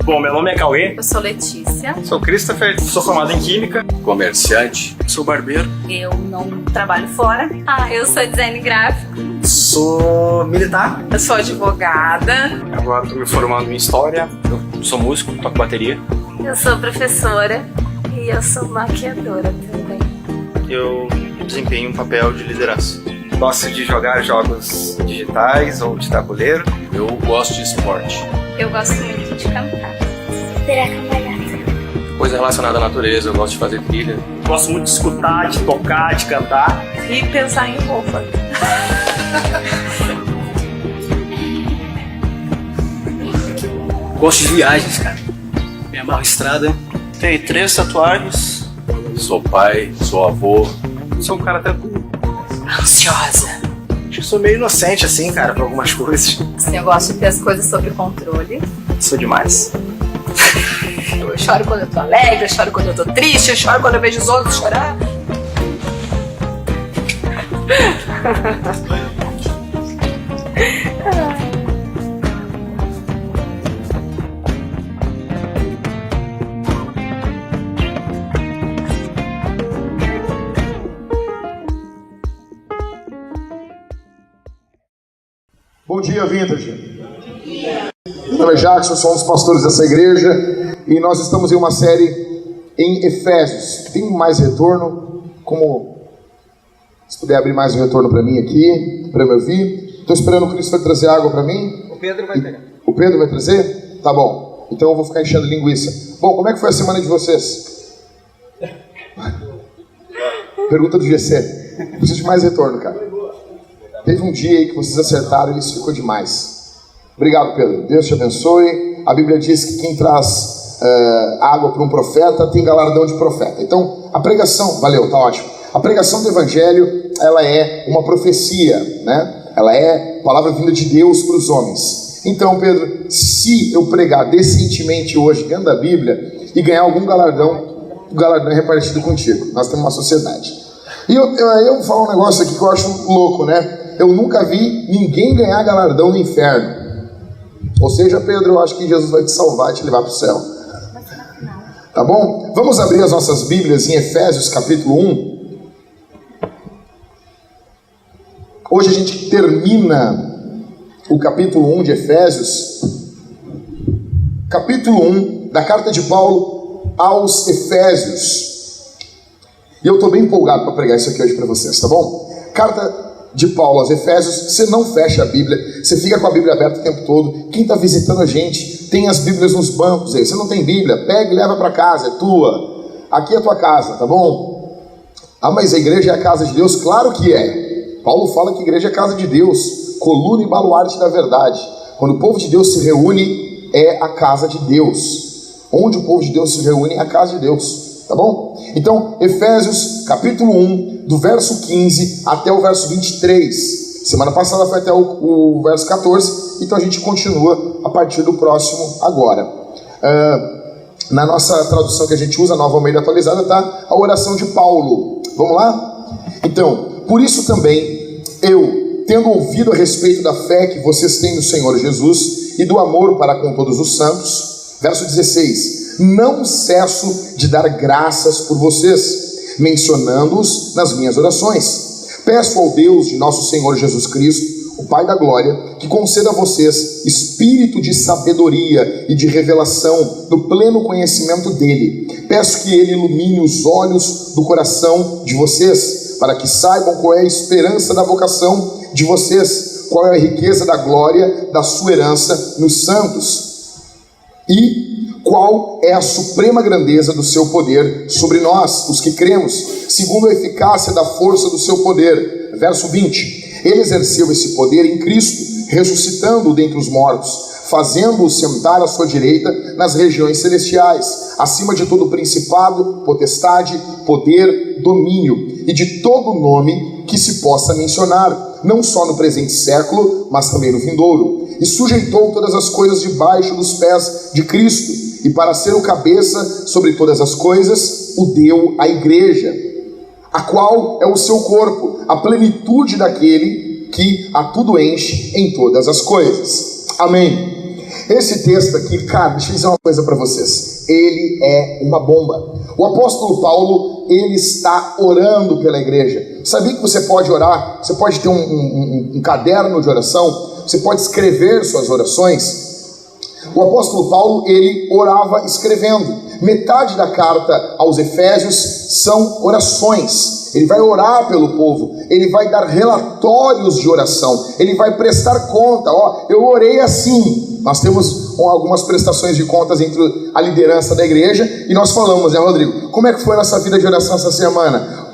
Bom, meu nome é Cauê. Eu sou Letícia. Sou Christopher. Sou formado em Química. Comerciante. Sou barbeiro. Eu não trabalho fora. Eu sou design gráfico. Sou militar. Eu sou advogada. Agora estou me formando em História. Eu sou músico, toco bateria. Eu sou professora e eu sou maquiadora também. Eu desempenho um papel de liderança. Gosto de jogar jogos digitais ou de tabuleiro. Eu gosto de esporte. Eu gosto muito de cantar. Coisa relacionada à natureza, eu gosto de fazer trilha. Gosto muito de escutar, de tocar, de cantar. E pensar em roupa. Gosto de viagens, cara. Me amarro em estrada. Tenho 3 tatuagens. Sou pai, sou avô. Sou um cara tranquilo. Ansiosa. Acho que sou meio inocente, assim, cara, pra algumas coisas. Eu gosto de ter as coisas sob controle. Sou demais. Eu choro quando eu tô alegre, eu choro quando eu tô triste, eu choro quando eu vejo os outros chorar. Bom dia, Vintage. Meu nome é Jackson, sou um dos pastores dessa igreja e nós estamos em uma série em Efésios. Tem mais retorno? Se puder abrir mais um retorno para mim aqui, para me ouvir. Estou esperando o Cristo vai trazer água para mim. O Pedro vai pegar. O Pedro vai trazer? Tá bom. Então eu vou ficar enchendo linguiça. Bom, como é que foi a semana de vocês? Pergunta do GC. Preciso de mais retorno, cara. Teve um dia aí que vocês acertaram e isso ficou demais. Obrigado, Pedro. Deus te abençoe. A Bíblia diz que quem traz água para um profeta tem galardão de profeta. Então, a pregação... Valeu, tá ótimo. A pregação do Evangelho, ela é uma profecia, né? Ela é palavra vinda de Deus para os homens. Então, Pedro, se eu pregar decentemente hoje dentro da Bíblia e ganhar algum galardão, o galardão é repartido contigo. Nós temos uma sociedade. E eu vou falar um negócio aqui que eu acho louco, né? Eu nunca vi ninguém ganhar galardão no inferno. Ou seja, Pedro, eu acho que Jesus vai te salvar e te levar para o céu. Tá bom? Vamos abrir as nossas Bíblias em Efésios capítulo 1. Hoje a gente termina o capítulo 1 de Efésios. Capítulo 1 da carta de Paulo aos Efésios. E eu estou bem empolgado para pregar isso aqui hoje para vocês, tá bom? Carta de Paulo aos Efésios. Você não fecha a Bíblia, você fica com a Bíblia aberta o tempo todo. Quem está visitando a gente tem as Bíblias nos bancos aí. Você não tem Bíblia? Pega e leva para casa, é tua. Aqui é a tua casa, tá bom? Mas a igreja é a casa de Deus? Claro que é. Paulo fala que a igreja é a casa de Deus, coluna e baluarte da verdade. Quando o povo de Deus se reúne, é a casa de Deus. Onde o povo de Deus se reúne, é a casa de Deus, tá bom? Então, Efésios capítulo 1, do verso 15 até o verso 23. Semana passada foi até o verso 14, então a gente continua a partir do próximo agora. Na nossa tradução que a gente usa, a Nova Almeida Atualizada, está a oração de Paulo. Vamos lá? Então, por isso também, eu, tendo ouvido a respeito da fé que vocês têm no Senhor Jesus e do amor para com todos os santos, verso 16, não cesso de dar graças por vocês, mencionando-os nas minhas orações. Peço ao Deus de nosso Senhor Jesus Cristo, o Pai da Glória, que conceda a vocês espírito de sabedoria e de revelação no pleno conhecimento dele. Peço que ele ilumine os olhos do coração de vocês, para que saibam qual é a esperança da vocação de vocês, qual é a riqueza da glória da sua herança nos santos, e qual é a suprema grandeza do seu poder sobre nós, os que cremos, segundo a eficácia da força do seu poder. Verso 20. Ele exerceu esse poder em Cristo, ressuscitando-o dentre os mortos, fazendo-o sentar à sua direita nas regiões celestiais, acima de todo principado, potestade, poder, domínio, e de todo nome que se possa mencionar, não só no presente século, mas também no vindouro. E sujeitou todas as coisas debaixo dos pés de Cristo, e para ser o cabeça sobre todas as coisas, o deu à igreja, a qual é o seu corpo, a plenitude daquele que a tudo enche em todas as coisas. Amém. Esse texto aqui, cara, deixa eu dizer uma coisa para vocês. Ele é uma bomba. O apóstolo Paulo, ele está orando pela igreja. Sabia que você pode orar? Você pode ter um caderno de oração. Você pode escrever suas orações. O apóstolo Paulo, ele orava escrevendo. Metade da carta aos Efésios são orações. Ele vai orar pelo povo, ele vai dar relatórios de oração, ele vai prestar conta. Ó, eu orei assim. Nós temos algumas prestações de contas entre a liderança da igreja e nós falamos, né, Rodrigo? Como é que foi a nossa vida de oração essa semana?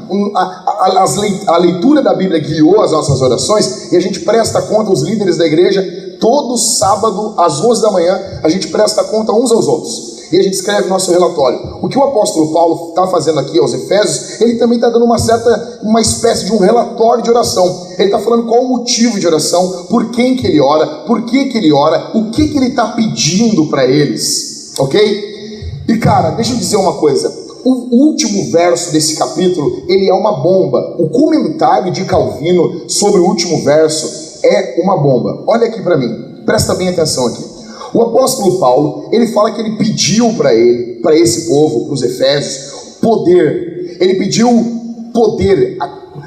A leitura da Bíblia guiou as nossas orações e a gente presta conta, os líderes da igreja, todo sábado às 11 da manhã, a gente presta conta uns aos outros. E a gente escreve nosso relatório. O que o apóstolo Paulo está fazendo aqui aos Efésios, ele também está dando uma espécie de um relatório de oração. Ele está falando qual o motivo de oração, por quem que ele ora, por que que ele ora, o que que ele está pedindo para eles. Ok? E cara, deixa eu dizer uma coisa. O último verso desse capítulo, ele é uma bomba. O comentário de Calvino sobre o último verso é uma bomba. Olha aqui para mim, presta bem atenção aqui. O apóstolo Paulo, ele fala que ele pediu para esse povo, para os Efésios, poder. Ele pediu poder,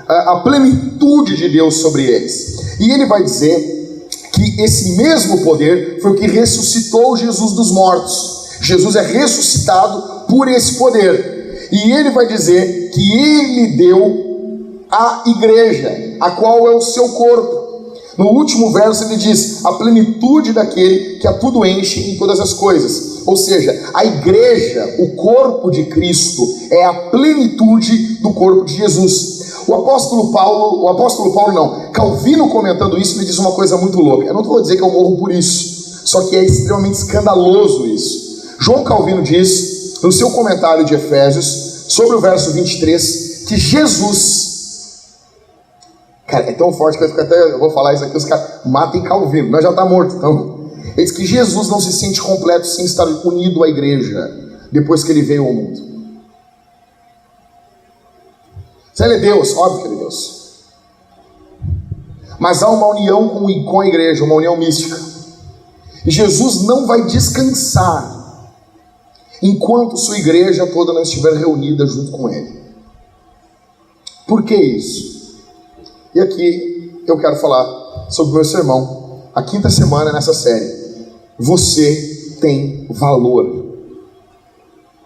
a plenitude de Deus sobre eles. E ele vai dizer que esse mesmo poder foi o que ressuscitou Jesus dos mortos. Jesus é ressuscitado por esse poder. E ele vai dizer que ele deu à igreja, a qual é o seu corpo. No último verso ele diz, a plenitude daquele que a tudo enche em todas as coisas. Ou seja, a igreja, o corpo de Cristo, é a plenitude do corpo de Jesus. Calvino comentando isso me diz uma coisa muito louca. Eu não vou dizer que eu morro por isso, só que é extremamente escandaloso isso. João Calvino diz, no seu comentário de Efésios, sobre o verso 23, que Jesus... Cara, é tão forte que eu vou falar isso aqui, os caras matem Calvino, nós já está morto, então. Ele diz que Jesus não se sente completo sem estar unido à igreja, depois que ele veio ao mundo. Se ele é Deus, óbvio que ele é Deus. Mas há uma união com a igreja, uma união mística. E Jesus não vai descansar enquanto sua igreja toda não estiver reunida junto com ele. Por que isso? E aqui eu quero falar sobre o meu sermão, a 5ª semana nessa série. Você tem valor.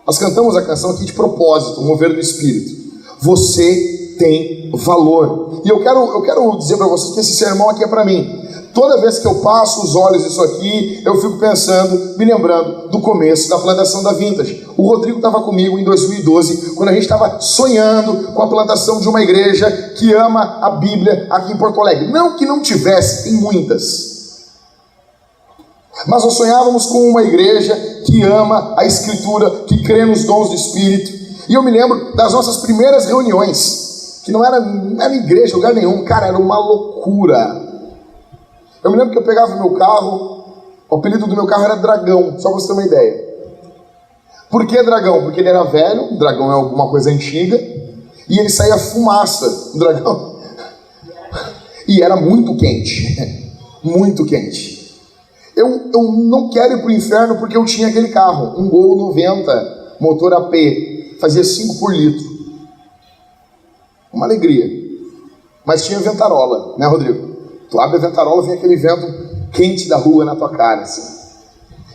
Nós cantamos a canção aqui de propósito, o mover do Espírito. Você tem valor. E eu quero dizer para vocês que esse sermão aqui é para mim. Toda vez que eu passo os olhos nisso aqui, eu fico pensando, me lembrando do começo da plantação da Vintage. O Rodrigo estava comigo em 2012, quando a gente estava sonhando com a plantação de uma igreja que ama a Bíblia aqui em Porto Alegre. Não que não tivesse, tem muitas. Mas nós sonhávamos com uma igreja que ama a Escritura, que crê nos dons do Espírito. E eu me lembro das nossas primeiras reuniões, que não era igreja, lugar nenhum. Cara, era uma loucura. Eu me lembro que eu pegava o meu carro, o apelido do meu carro era Dragão, só para você ter uma ideia. Por que Dragão? Porque ele era velho, o dragão é alguma coisa antiga, e ele saía fumaça, o dragão. E era muito quente, muito quente. Eu não quero ir para o inferno porque eu tinha aquele carro, um Gol 90, motor AP, fazia 5 por litro. Uma alegria. Mas tinha ventarola, né, Rodrigo? Tu abre a ventarola, vem aquele vento quente da rua na tua cara, assim.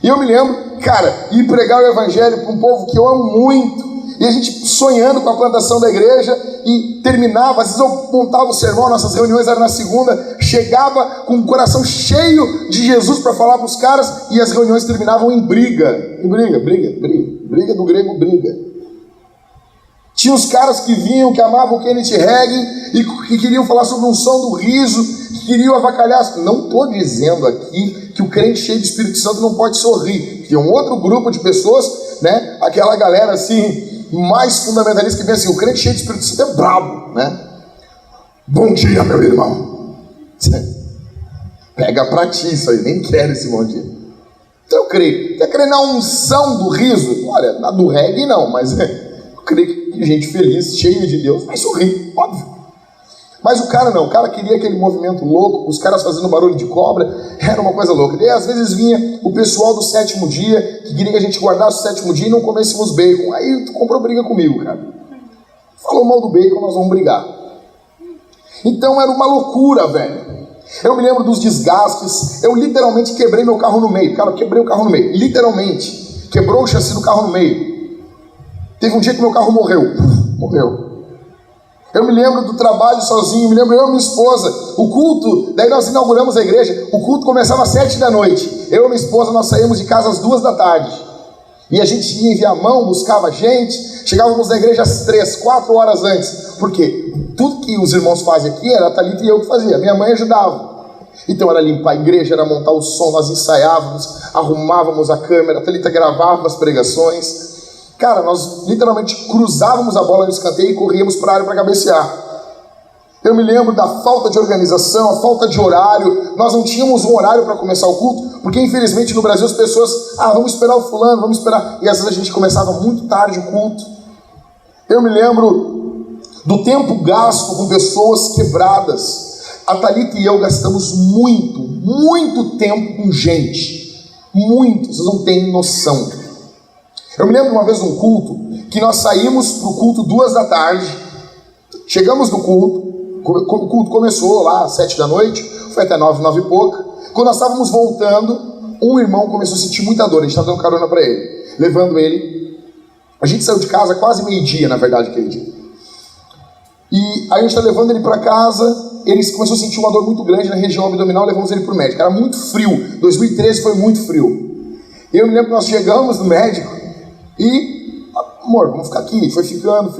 E eu me lembro, cara, ir pregar o evangelho para um povo que eu amo muito. E a gente sonhando com a plantação da igreja e terminava, às vezes eu montava o sermão, nossas reuniões eram na segunda, chegava com o coração cheio de Jesus para falar para os caras e as reuniões terminavam em briga. Briga do grego briga. Tinha os caras que vinham, que amavam o Kenneth Hagin e que queriam falar sobre um som do riso, que queriam avacalhar. Não estou dizendo aqui que o crente cheio do Espírito Santo não pode sorrir. Tem um outro grupo de pessoas, né? Aquela galera assim, mais fundamentalista que pensa assim, o crente cheio do Espírito Santo é brabo, né? Bom dia, meu irmão. Pega pra ti isso aí, nem quero esse bom dia. Então eu creio. Quer crer na unção do riso? Olha, na do reggae não, mas eu creio que gente feliz, cheia de Deus, vai sorrir, óbvio. Mas o cara não, o cara queria aquele movimento louco, os caras fazendo barulho de cobra, era uma coisa louca. E às vezes vinha o pessoal do 7º dia, que queria que a gente guardasse o 7º dia e não comêssemos bacon. Aí tu comprou briga comigo, cara. Falou mal do bacon, nós vamos brigar. Então era uma loucura, velho. Eu me lembro dos desgastes, eu literalmente quebrei meu carro no meio. Cara, eu quebrei o carro no meio, literalmente. Quebrou o chassi do carro no meio. Teve um dia que meu carro morreu. Morreu. Eu me lembro do trabalho sozinho, me lembro eu e minha esposa, o culto, daí nós inauguramos a igreja, o culto começava às 7 da noite, eu e minha esposa, nós saímos de casa às 2 da tarde, e a gente ia em Viamão, buscava gente, chegávamos na igreja às 3, 4 horas antes, porque tudo que os irmãos fazem aqui era a Thalita e eu que fazia, minha mãe ajudava, então era limpar a igreja, era montar o som, nós ensaiávamos, arrumávamos a câmera, a Thalita gravava as pregações. Cara, nós literalmente cruzávamos a bola no escanteio e corríamos para a área para cabecear. Eu me lembro da falta de organização, a falta de horário. Nós não tínhamos um horário para começar o culto, porque infelizmente no Brasil as pessoas, vamos esperar o fulano, vamos esperar. E às vezes a gente começava muito tarde o culto. Eu me lembro do tempo gasto com pessoas quebradas. A Thalita e eu gastamos muito tempo com gente. Muito, vocês não têm noção. Eu me lembro uma vez num culto, que nós saímos para o culto 2 da tarde, chegamos no culto, o culto começou lá às 7 da noite, foi até 9 e pouca. Quando nós estávamos voltando, um irmão começou a sentir muita dor, a gente estava dando carona para ele, levando ele. A gente saiu de casa quase meio-dia, na verdade, aquele dia. E aí a gente está levando ele para casa, ele começou a sentir uma dor muito grande na região abdominal, levamos ele para o médico. Era muito frio, 2013 foi muito frio. E eu me lembro que nós chegamos no médico, e, amor, vamos ficar aqui. Foi ficando.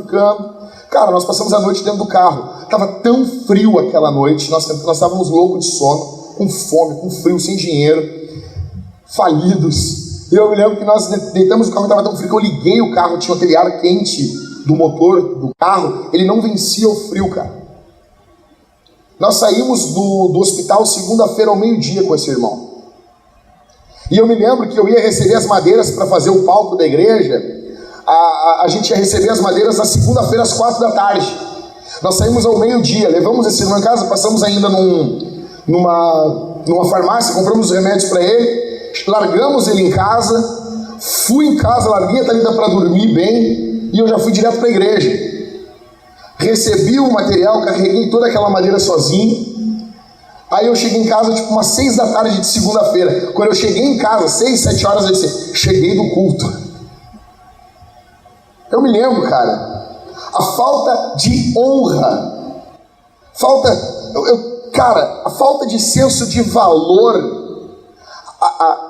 Cara, nós passamos a noite dentro do carro. Tava tão frio aquela noite. Nós estávamos loucos de sono, com fome, com frio, sem dinheiro, falidos. E eu me lembro que nós deitamos o carro, estava tão frio que eu liguei o carro. Tinha aquele ar quente do motor do carro. Ele não vencia o frio, cara. Nós saímos do hospital segunda-feira ao meio-dia com esse irmão. E eu me lembro que eu ia receber as madeiras para fazer o palco da igreja. A gente ia receber as madeiras na segunda-feira às 4 da tarde. Nós saímos ao meio-dia, levamos esse irmão em casa, passamos ainda numa farmácia, compramos os remédios para ele, largamos ele em casa, fui em casa, larguei a Thalita para dormir bem, e eu já fui direto para a igreja. Recebi o material, carreguei toda aquela madeira sozinho. Aí eu cheguei em casa tipo umas 6 da tarde de segunda-feira. Quando eu cheguei em casa, 6, 7 horas, eu disse, cheguei do culto. Eu me lembro, cara, a falta de honra, a falta de senso de valor,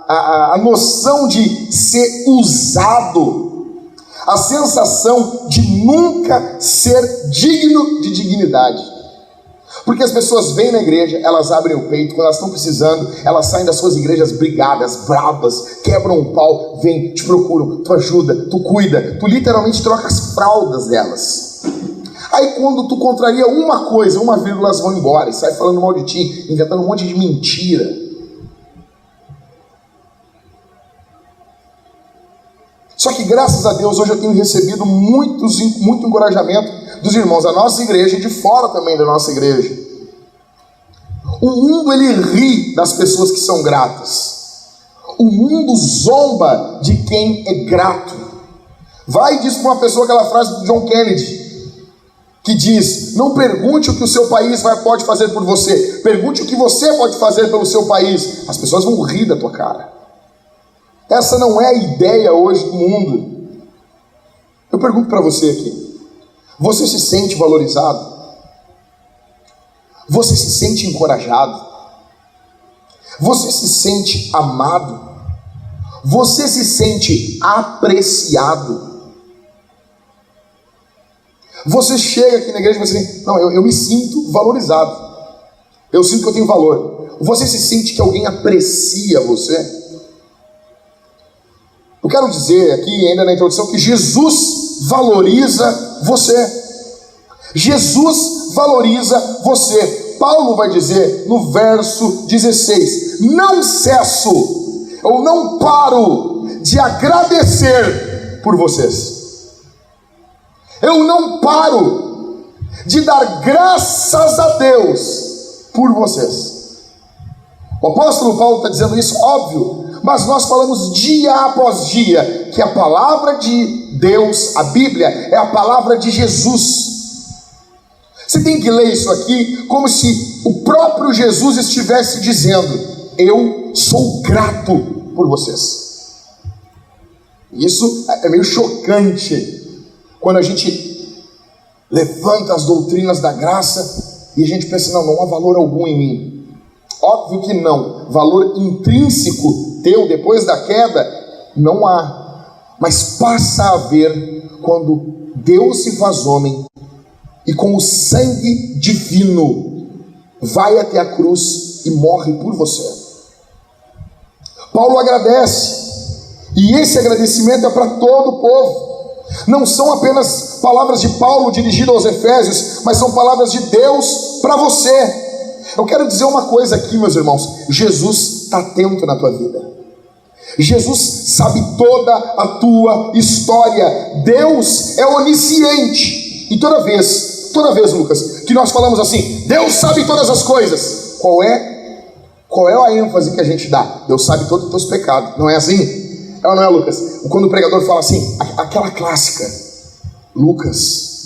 a noção de ser usado, a sensação de nunca ser digno de dignidade. Porque as pessoas vêm na igreja, elas abrem o peito, quando elas estão precisando, elas saem das suas igrejas brigadas, bravas, quebram o pau, vêm, te procuram, tu ajuda, tu cuida, tu literalmente troca as fraldas delas. Aí quando tu contraria uma coisa, uma vírgula, elas vão embora e sai falando mal de ti, inventando um monte de mentira. Só que graças a Deus, hoje eu tenho recebido muito encorajamento dos irmãos da nossa igreja e de fora também da nossa igreja. O mundo, ele ri das pessoas que são gratas. O mundo zomba de quem é grato. Vai e diz para uma pessoa aquela frase do John Kennedy, que diz, não pergunte o que o seu país pode fazer por você, pergunte o que você pode fazer pelo seu país. As pessoas vão rir da tua cara. Essa não é a ideia hoje do mundo. Eu pergunto para você aqui, você se sente valorizado? Você se sente encorajado? Você se sente amado? Você se sente apreciado? Você chega aqui na igreja e você diz, não, eu me sinto valorizado. Eu sinto que eu tenho valor. Você se sente que alguém aprecia você? Eu quero dizer aqui, ainda na introdução, que Jesus valoriza você. Jesus valoriza você. Paulo vai dizer no verso 16, não cesso, ou não paro de agradecer por vocês. Eu não paro de dar graças a Deus por vocês. O apóstolo Paulo está dizendo isso, óbvio, mas nós falamos dia após dia que a palavra de Deus, a Bíblia, é a palavra de Jesus. Você tem que ler isso aqui como se o próprio Jesus estivesse dizendo: eu sou grato por vocês. Isso é meio chocante quando a gente levanta as doutrinas da graça e a gente pensa: não há valor algum em mim. Óbvio que não, valor intrínseco teu depois da queda não há, mas passa a haver quando Deus se faz homem e com o sangue divino vai até a cruz e morre por você. Paulo agradece, e esse agradecimento é para todo o povo. Não são apenas palavras de Paulo dirigidas aos Efésios, mas são palavras de Deus para você. Eu quero dizer uma coisa aqui, meus irmãos: Jesus está atento na tua vida. Jesus sabe toda a tua história. Deus é onisciente. E toda vez, Lucas, que nós falamos assim, Deus sabe todas as coisas, qual é a ênfase que a gente dá? Deus sabe todos os teus pecados. Não é assim? É ou não é, Lucas? Quando o pregador fala assim, aquela clássica: Lucas,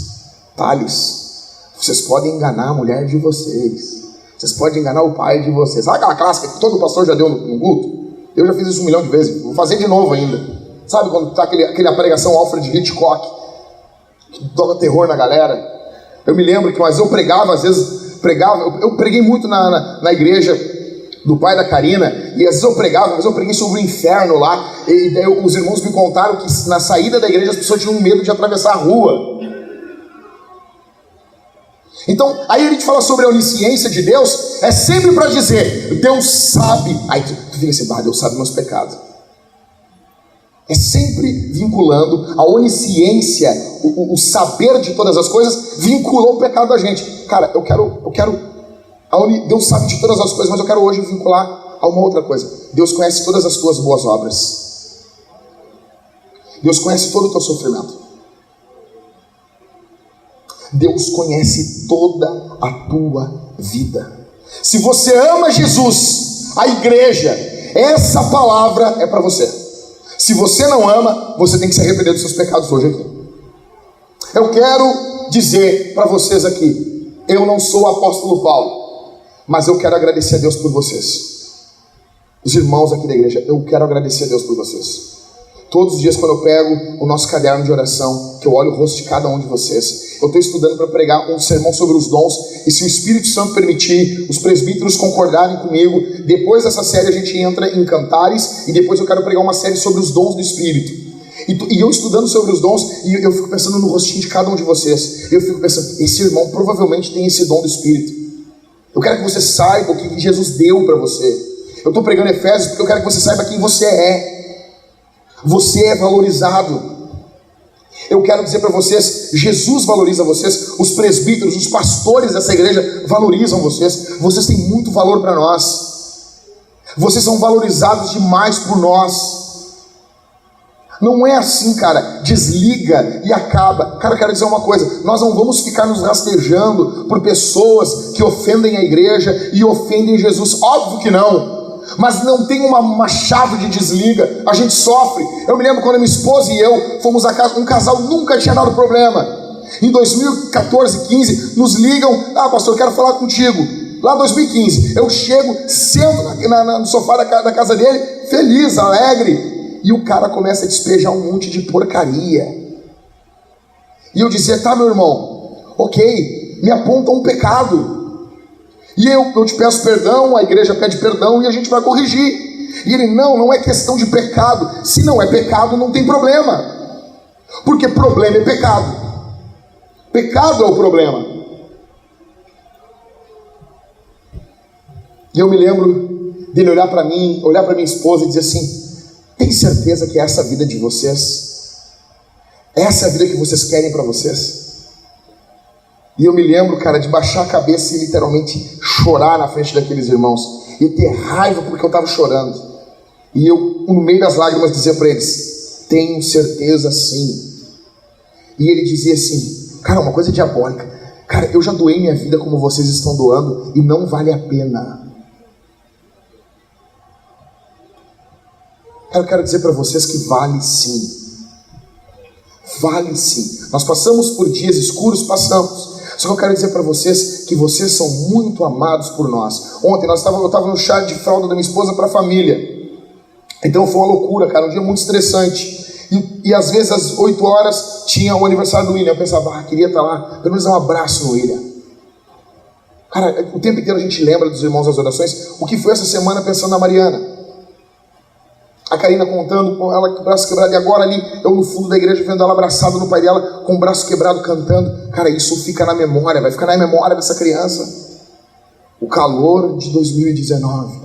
Thales, vocês podem enganar a mulher de vocês, vocês podem enganar o pai de vocês. Sabe aquela clássica que todo pastor já deu no culto? Eu já fiz isso 1 milhão de vezes, vou fazer de novo ainda. Sabe quando tá aquela pregação Alfred Hitchcock, que toca terror na galera? Eu me lembro que eu pregava, às vezes eu preguei muito na igreja do pai da Karina, e às vezes eu pregava, mas eu preguei sobre o inferno lá, e daí os irmãos me contaram que na saída da igreja as pessoas tinham medo de atravessar a rua. Então, aí a gente fala sobre a onisciência de Deus, é sempre para dizer, Deus sabe. Aí tu fica assim, Deus sabe meus pecados. É sempre vinculando a onisciência, o saber de todas as coisas, vinculou o pecado a gente. Cara, eu quero Deus sabe de todas as coisas, mas eu quero hoje vincular a uma outra coisa. Deus conhece todas as tuas boas obras. Deus conhece todo o teu sofrimento. Deus conhece toda a tua vida. Se você ama Jesus, a igreja, essa palavra é para você. Se você não ama, você tem que se arrepender dos seus pecados hoje aqui. Eu quero dizer para vocês aqui, eu não sou o apóstolo Paulo, mas eu quero agradecer a Deus por vocês. Os irmãos aqui da igreja, eu quero agradecer a Deus por vocês. Todos os dias quando eu pego o nosso caderno de oração, que eu olho o rosto de cada um de vocês, eu estou estudando para pregar um sermão sobre os dons, e se o Espírito Santo permitir, os presbíteros concordarem comigo, depois dessa série a gente entra em Cantares, e depois eu quero pregar uma série sobre os dons do Espírito. E eu estudando sobre os dons, e eu fico pensando no rostinho de cada um de vocês. Eu fico pensando, esse irmão provavelmente tem esse dom do Espírito. Eu quero que você saiba o que Jesus deu para você. Eu estou pregando Efésios porque eu quero que você saiba quem você é. Você é valorizado. Eu quero dizer para vocês, Jesus valoriza vocês, os presbíteros, os pastores dessa igreja valorizam vocês. Vocês têm muito valor para nós. Vocês são valorizados demais por nós. Não é assim, cara, desliga e acaba. Cara, eu quero dizer uma coisa, nós não vamos ficar nos rastejando por pessoas que ofendem a igreja e ofendem Jesus. Óbvio que não. Mas não tem uma chave de desliga. A gente sofre. Eu me lembro quando a minha esposa e eu fomos a casa, um casal nunca tinha dado problema. Em 2014, 15, nos ligam, pastor, eu quero falar contigo. Lá em 2015, eu chego, sento no sofá da casa dele, feliz, alegre, e o cara começa a despejar um monte de porcaria. E eu dizia, tá, meu irmão, ok, me aponta um pecado. E eu te peço perdão, a igreja pede perdão e a gente vai corrigir. E ele, não é questão de pecado. Se não é pecado, não tem problema. Porque problema é pecado. Pecado é o problema. E eu me lembro dele olhar para mim, olhar para minha esposa e dizer assim, tem certeza que é essa a vida de vocês? Essa é a vida que vocês querem para vocês? E eu me lembro, cara, de baixar a cabeça e literalmente chorar na frente daqueles irmãos. E ter raiva porque eu estava chorando. E eu, no meio das lágrimas, dizia para eles, tenho certeza sim. E ele dizia assim, cara, uma coisa diabólica. Cara, eu já doei minha vida como vocês estão doando e não vale a pena. Eu quero dizer para vocês que vale sim. Vale sim. Nós passamos por dias escuros, passamos. Só que eu quero dizer para vocês que vocês são muito amados por nós. Ontem eu estava no chá de fralda da minha esposa para a família. Então foi uma loucura, cara, um dia muito estressante. E às vezes às 8 horas tinha o aniversário do William. Eu pensava, queria estar lá, pelo menos dar um abraço no William. Cara, o tempo inteiro a gente lembra dos irmãos das orações. O que foi essa semana pensando na Mariana? A Karina contando com ela com o braço quebrado. E agora ali, eu no fundo da igreja vendo ela abraçada no pai dela, com o braço quebrado cantando. Cara, isso fica na memória, vai ficar na memória dessa criança. O calor de 2019.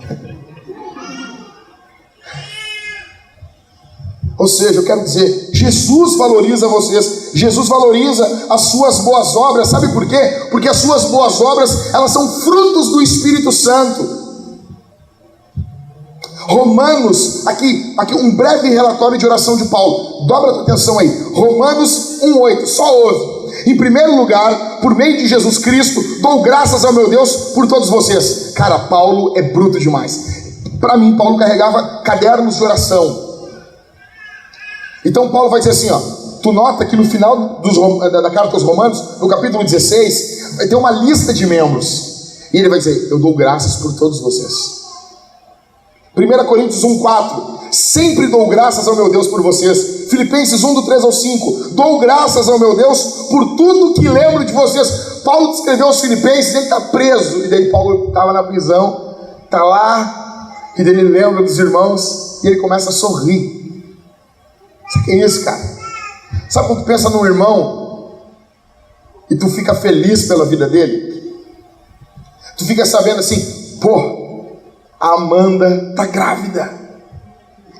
Ou seja, eu quero dizer, Jesus valoriza vocês, Jesus valoriza as suas boas obras. Sabe por quê? Porque as suas boas obras, elas são frutos do Espírito Santo. Romanos, aqui um breve relatório de oração de Paulo. Dobra a tua atenção aí. Romanos 1:8, só ouve. Em primeiro lugar, por meio de Jesus Cristo, dou graças ao meu Deus por todos vocês. Cara, Paulo é bruto demais. Para mim, Paulo carregava cadernos de oração. Então Paulo vai dizer assim, tu nota que no final da carta aos Romanos, no capítulo 16, vai ter uma lista de membros. E ele vai dizer, eu dou graças por todos vocês. 1 Coríntios 1:4, sempre dou graças ao meu Deus por vocês. Filipenses 1:3-5, dou graças ao meu Deus por tudo que lembro de vocês. Paulo descreveu os filipenses, ele está preso, e daí Paulo estava na prisão, está lá, e daí ele lembra dos irmãos, e ele começa a sorrir. Sabe o que é isso, cara? Sabe quando tu pensa num irmão e tu fica feliz pela vida dele? Tu fica sabendo assim, a Amanda tá grávida.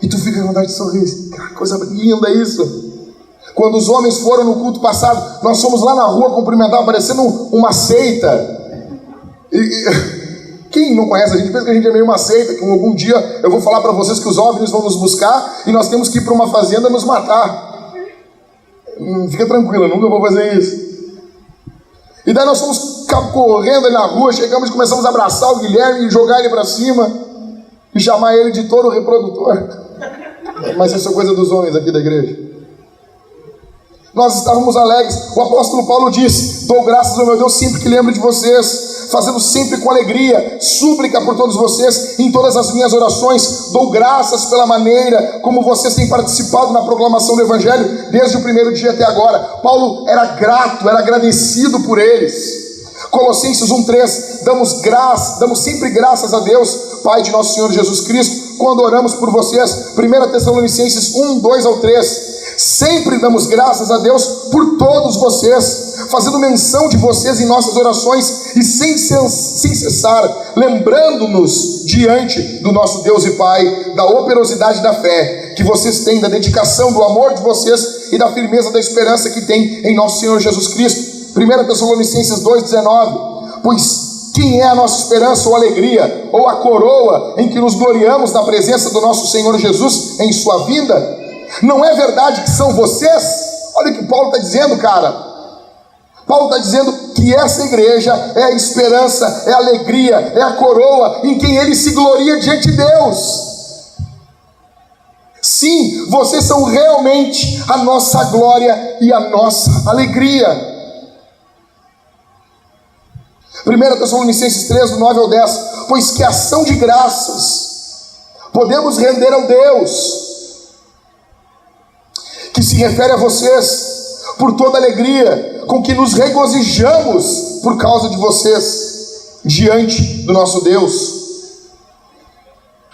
E tu fica com vontade de sorrir. Cara, coisa linda isso. Quando os homens foram no culto passado, nós fomos lá na rua cumprimentar, parecendo uma seita. Quem não conhece a gente pensa que a gente é meio uma seita, que algum dia eu vou falar para vocês que os OVNIs vão nos buscar e nós temos que ir para uma fazenda nos matar. Fica tranquilo, eu nunca vou fazer isso. E daí nós fomos correndo ali na rua, chegamos e começamos a abraçar o Guilherme e jogar ele para cima e chamar ele de touro reprodutor. Mas isso é coisa dos homens aqui da igreja. Nós estávamos alegres. O apóstolo Paulo disse, dou graças ao meu Deus sempre que lembro de vocês, fazendo sempre com alegria, súplica por todos vocês, em todas as minhas orações, dou graças pela maneira como vocês têm participado na proclamação do Evangelho, desde o primeiro dia até agora. Paulo era grato, era agradecido por eles. Colossenses 1:3, damos sempre graças a Deus, Pai de nosso Senhor Jesus Cristo, quando oramos por vocês. 1 Tessalonicenses 1:2-3, sempre damos graças a Deus por todos vocês, fazendo menção de vocês em nossas orações e sem cessar, lembrando-nos diante do nosso Deus e Pai da operosidade da fé que vocês têm, da dedicação, do amor de vocês e da firmeza da esperança que têm em nosso Senhor Jesus Cristo. 1 Tessalonicenses 2:19, pois quem é a nossa esperança ou alegria, ou a coroa em que nos gloriamos na presença do nosso Senhor Jesus em sua vinda? Não é verdade que são vocês? Olha o que Paulo está dizendo, cara. Paulo está dizendo que essa igreja é a esperança, é a alegria, é a coroa em quem ele se gloria diante de Deus. Sim, vocês são realmente a nossa glória e a nossa alegria. 1 Tessalonicenses 3:9-10, pois que ação de graças podemos render ao Deus, que se refere a vocês, por toda a alegria com que nos regozijamos por causa de vocês, diante do nosso Deus.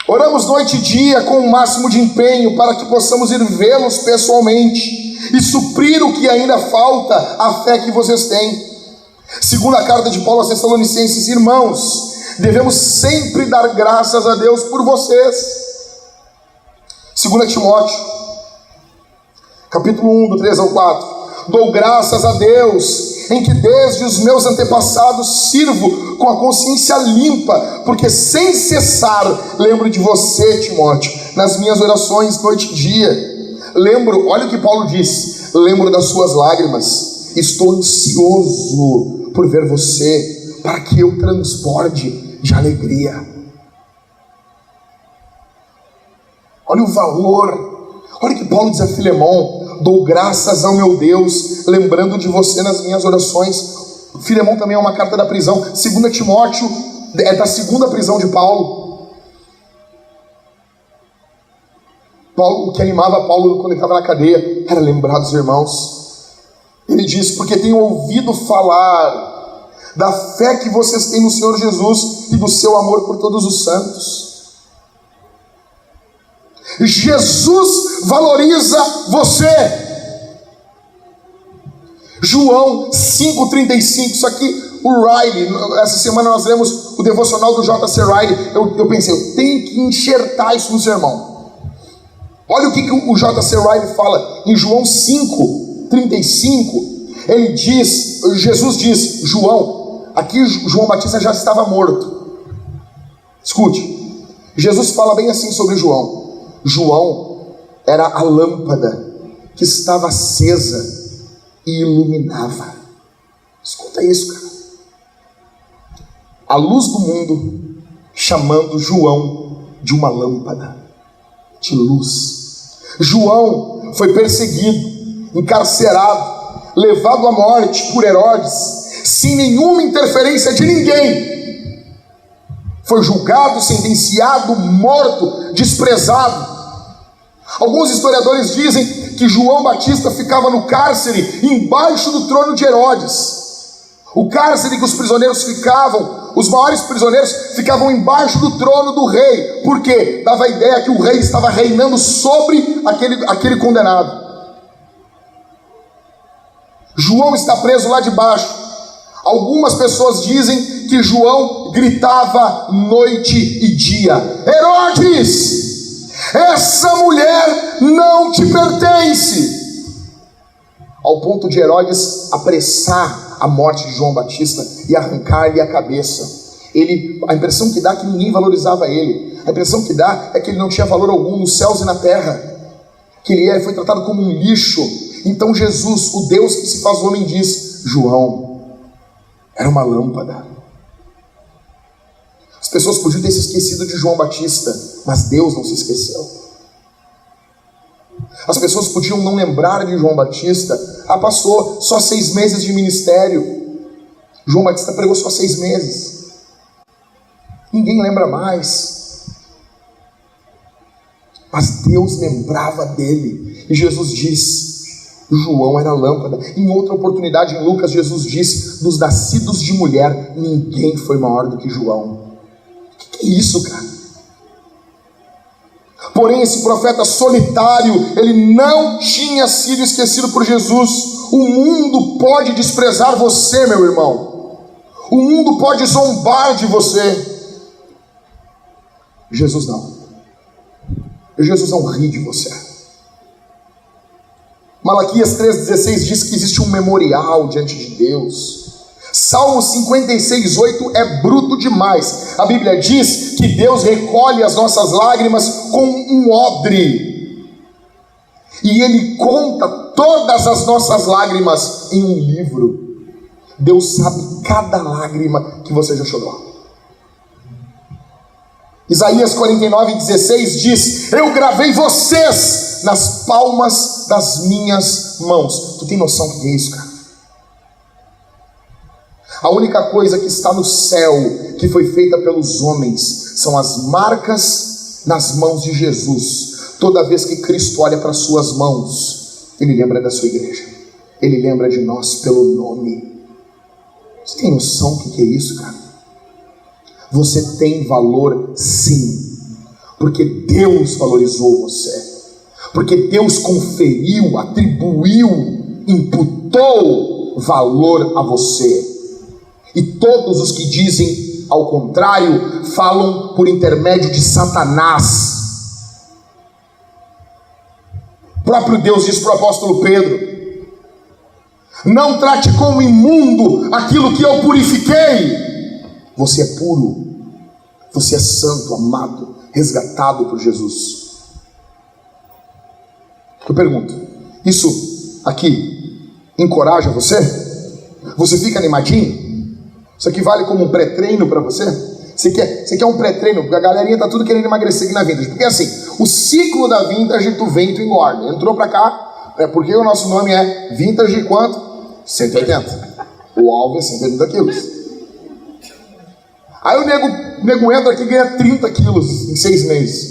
Oramos noite e dia com o máximo de empenho, para que possamos ir vê-los pessoalmente, e suprir o que ainda falta, a fé que vocês têm. Segunda carta de Paulo aos Tessalonicenses, irmãos, devemos sempre dar graças a Deus por vocês. 2 Timóteo, capítulo 1:3-4, dou graças a Deus, em que desde os meus antepassados sirvo com a consciência limpa, porque sem cessar lembro de você, Timóteo, nas minhas orações noite e dia. Lembro, olha o que Paulo diz, lembro das suas lágrimas, estou ansioso por ver você, para que eu transborde de alegria. Olha o valor. Olha o que Paulo diz a Filemão: dou graças ao meu Deus, lembrando de você nas minhas orações. Filemão também é uma carta da prisão. 2 Timóteo é da segunda prisão de Paulo. O que animava Paulo quando ele estava na cadeia era lembrar dos irmãos. Ele diz: porque tenho ouvido falar da fé que vocês têm no Senhor Jesus e do seu amor por todos os santos. Jesus valoriza você. João 5,35. Isso aqui, o Riley, essa semana nós lemos o devocional do J.C. Riley. Eu pensei, eu tenho que enxertar isso no sermão. Olha o que o J.C. Riley fala em João 5,35. Ele diz, Jesus diz, aqui João Batista já estava morto. Escute, Jesus fala bem assim sobre João. João era a lâmpada que estava acesa e iluminava. Escuta isso, cara. A luz do mundo chamando João de uma lâmpada de luz. João foi perseguido, encarcerado, levado à morte por Herodes, sem nenhuma interferência de ninguém. Foi julgado, sentenciado, morto, desprezado. Alguns historiadores dizem que João Batista ficava no cárcere, embaixo do trono de Herodes. O cárcere que os prisioneiros ficavam, os maiores prisioneiros, ficavam embaixo do trono do rei. Por quê? Dava a ideia que o rei estava reinando sobre aquele condenado. João está preso lá de baixo. Algumas pessoas dizem que João gritava noite e dia: Herodes, essa mulher não te pertence. Ao ponto de Herodes apressar a morte de João Batista e arrancar-lhe a cabeça. A impressão que dá é que ninguém valorizava ele. A impressão que dá é que ele não tinha valor algum nos céus e na terra, que ele foi tratado como um lixo. Então Jesus, o Deus que se faz homem, diz: João era uma lâmpada. As pessoas podiam ter se esquecido de João Batista, mas Deus não se esqueceu. As pessoas podiam não lembrar de João Batista. Passou só 6 meses de ministério. João Batista pregou só 6 meses. Ninguém lembra mais. Mas Deus lembrava dele. E Jesus diz: João era lâmpada. Em outra oportunidade, em Lucas, Jesus diz: dos nascidos de mulher, ninguém foi maior do que João. O que é isso, cara? Porém, esse profeta solitário, ele não tinha sido esquecido por Jesus. O mundo pode desprezar você, meu irmão. O mundo pode zombar de você. Jesus não. Jesus não ri de você. Malaquias 3,16 diz que existe um memorial diante de Deus. Salmo 56,8 é bruto demais. A Bíblia diz que Deus recolhe as nossas lágrimas com um odre, e Ele conta todas as nossas lágrimas em um livro. Deus sabe cada lágrima que você já chorou. Isaías 49,16 diz: eu gravei vocês nas palmas das minhas mãos. Tu tem noção do que é isso, cara? A única coisa que está no céu, que foi feita pelos homens, são as marcas nas mãos de Jesus. Toda vez que Cristo olha para as suas mãos, Ele lembra da sua igreja. Ele lembra de nós pelo nome. Você tem noção do que é isso, cara? Você tem valor, sim, porque Deus valorizou você, porque Deus conferiu, atribuiu, imputou valor a você. E todos os que dizem ao contrário falam por intermédio de Satanás. O próprio Deus diz para o apóstolo Pedro: não trate como imundo aquilo que eu purifiquei. Você é puro, você é santo, amado, resgatado por Jesus. Eu pergunto, isso aqui encoraja você? Você fica animadinho? Isso aqui vale como um pré-treino para você? Você quer um pré-treino? A galerinha tá tudo querendo emagrecer aqui na Vintage. Porque assim, o ciclo da Vintage, tu vem e tu engorda. Entrou pra cá, porque o nosso nome é Vintage quanto? 180. O alvo é 180 quilos. Aí o nego entra aqui e ganha 30 quilos em 6 meses.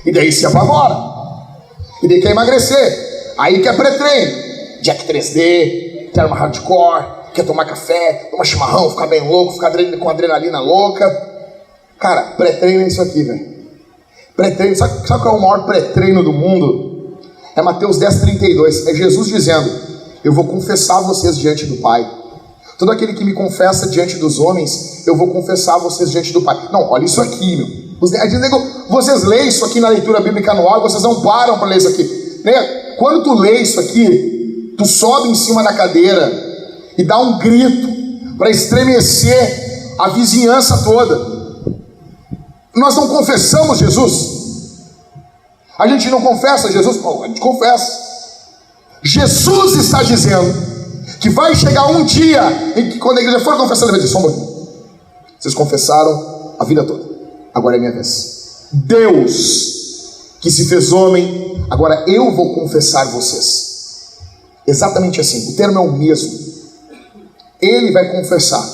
E daí se apavora. E daí quer emagrecer. Aí quer pré-treino. Jack 3D, terma hardcore, quer tomar café, tomar chimarrão, ficar bem louco, ficar com adrenalina louca. Cara, pré-treino é isso aqui, velho. Pré-treino, sabe qual é o maior pré-treino do mundo? É Mateus 10:32. É Jesus dizendo: eu vou confessar vocês diante do Pai. Todo aquele que me confessa diante dos homens, eu vou confessar vocês diante do Pai. Não, olha isso aqui, meu. Vocês leem isso aqui na leitura bíblica anual, vocês não param para ler isso aqui. Quando tu lê isso aqui, tu sobe em cima da cadeira e dá um grito para estremecer a vizinhança toda. Nós não confessamos Jesus. A gente não confessa Jesus? Bom, a gente confessa. Jesus está dizendo que vai chegar um dia em que, quando a igreja for confessar, ele vai dizer: só um pouquinho. Vocês confessaram a vida toda, agora é minha vez. Deus, que se fez homem, agora eu vou confessar vocês. Exatamente assim, o termo é o mesmo. Ele vai confessar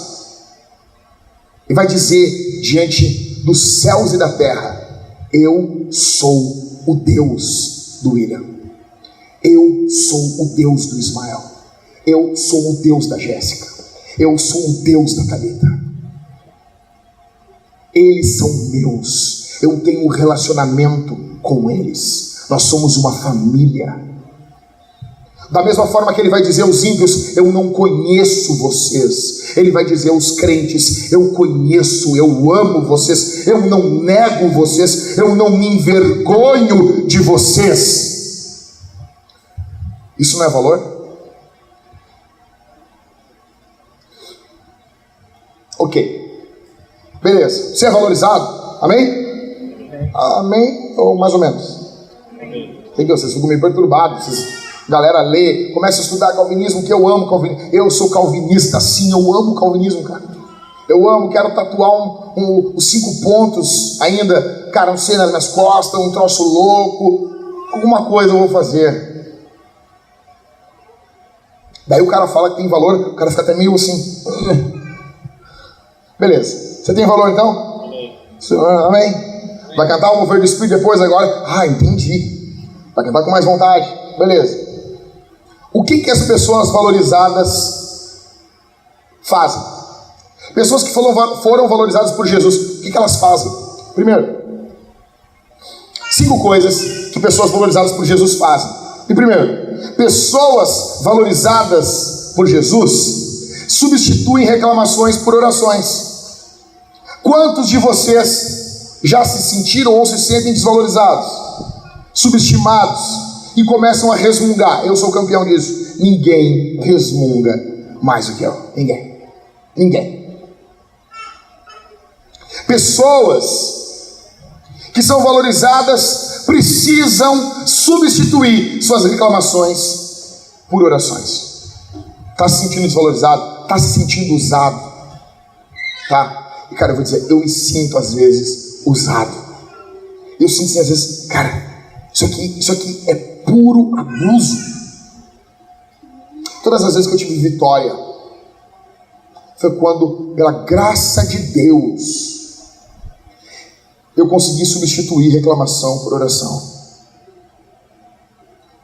e vai dizer diante dos céus e da terra: eu sou o Deus do William, eu sou o Deus do Ismael, eu sou o Deus da Jéssica, eu sou o Deus da Thalita. Eles são meus, eu tenho um relacionamento com eles, nós somos uma família. Da mesma forma que ele vai dizer aos ímpios: eu não conheço vocês. Ele vai dizer aos crentes: eu conheço, eu amo vocês, eu não nego vocês, eu não me envergonho de vocês. Isso não é valor? Ok, beleza. Você é valorizado? Amém? Amém? Ou mais ou menos? Tem que vocês ficam meio perturbados. Galera lê, começa a estudar calvinismo, que eu amo calvinismo. Eu sou calvinista, sim, eu amo calvinismo, cara. Eu amo, quero tatuar os 5 pontos ainda, cara, um C nas minhas costas, um troço louco. Alguma coisa eu vou fazer. Daí o cara fala que tem valor, o cara fica até meio assim. Beleza, você tem valor então? Amém? Vai cantar o Mover do Espírito depois agora? Ah, entendi. Vai cantar com mais vontade. Beleza. O que as pessoas valorizadas fazem? Pessoas que foram valorizadas por Jesus, o que elas fazem? Primeiro, 5 coisas que pessoas valorizadas por Jesus fazem. E primeiro, pessoas valorizadas por Jesus substituem reclamações por orações. Quantos de vocês já se sentiram ou se sentem desvalorizados, subestimados, e começam a resmungar? Eu sou campeão disso. Ninguém resmunga mais do que eu. Ninguém. Pessoas que são valorizadas precisam substituir suas reclamações por orações. Está se sentindo desvalorizado? Está se sentindo usado? Tá? E cara, eu vou dizer, eu me sinto às vezes usado. Eu sinto assim, às vezes, cara, isso aqui é puro abuso. Todas as vezes que eu tive vitória foi quando, pela graça de Deus, eu consegui substituir reclamação por oração.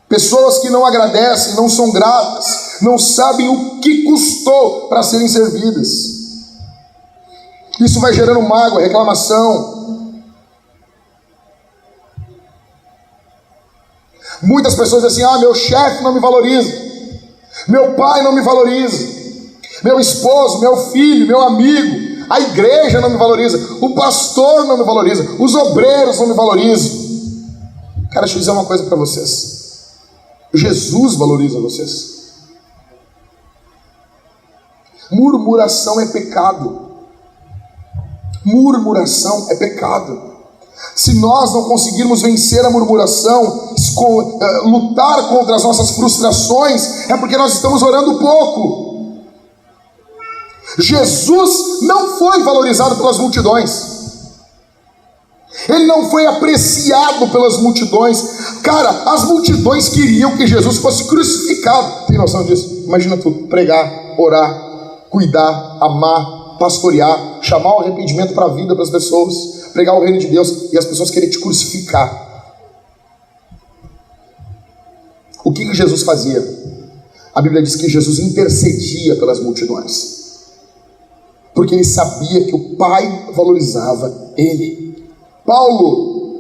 Pessoas que não agradecem, não são gratas, não sabem o que custou para serem servidas. Isso vai gerando mágoa, reclamação. Muitas pessoas dizem assim: meu chefe não me valoriza, meu pai não me valoriza, meu esposo, meu filho, meu amigo, a igreja não me valoriza, o pastor não me valoriza, os obreiros não me valorizam. Cara, deixa eu dizer uma coisa para vocês: Jesus valoriza vocês. Murmuração é pecado. Murmuração é pecado. Se nós não conseguirmos vencer a murmuração, lutar contra as nossas frustrações, é porque nós estamos orando pouco. Jesus não foi valorizado pelas multidões. Ele não foi apreciado pelas multidões. Cara, as multidões queriam que Jesus fosse crucificado. Tem noção disso? Imagina tu pregar, orar, cuidar, amar, pastorear, chamar o arrependimento para a vida para as pessoas, pregar o reino de Deus e as pessoas querem te crucificar. O que Jesus fazia? A Bíblia diz que Jesus intercedia pelas multidões, porque ele sabia que o Pai valorizava ele. Paulo,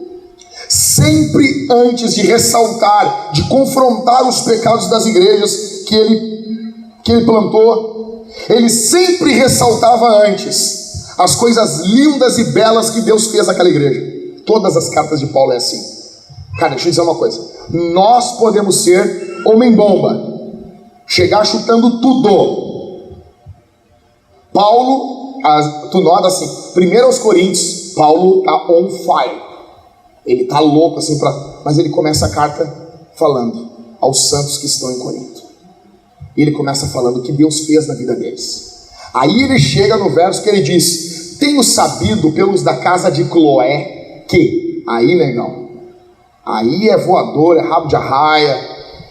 sempre antes de ressaltar, de confrontar os pecados das igrejas que ele plantou, ele sempre ressaltava antes as coisas lindas e belas que Deus fez naquela igreja. Todas as cartas de Paulo é assim. Cara, deixa eu dizer uma coisa. Nós podemos ser homem-bomba, chegar chutando tudo. Paulo, tu nota assim, 1 aos Coríntios, Paulo está on fire. Ele está louco assim, mas ele começa a carta falando aos santos que estão em Corinto. E ele começa falando o que Deus fez na vida deles. Aí ele chega no verso que ele diz: tenho sabido pelos da casa de Cloé que... Aí, negão, aí é voador, é rabo de arraia,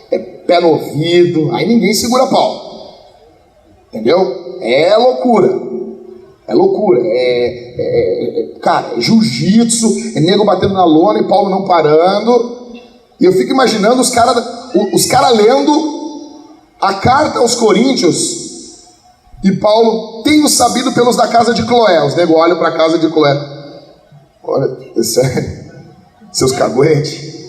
é pé no ouvido. Aí ninguém segura Paulo. Entendeu? É loucura. É loucura, cara, é jiu-jitsu, é nego batendo na lona e Paulo não parando. E eu fico imaginando os cara lendo a carta aos Coríntios e Paulo, tenho sabido pelos da casa de Cloé. Os nego olham para a casa de Cloé. Olha, é sério, seus caguetes.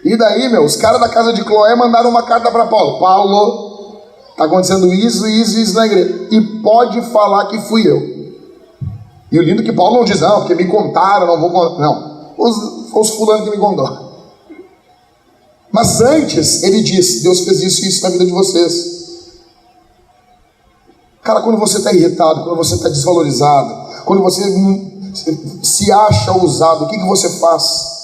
E daí, os caras da casa de Cloé mandaram uma carta para Paulo. Paulo, está acontecendo isso na igreja. E pode falar que fui eu. E o lindo é que Paulo não diz, não, porque me contaram, não vou contar. Não, os fulanos que me contaram. Mas antes, ele diz, Deus fez isso e isso na vida de vocês. Cara, quando você está irritado, quando você está desvalorizado, quando você se acha ousado, o que você faz?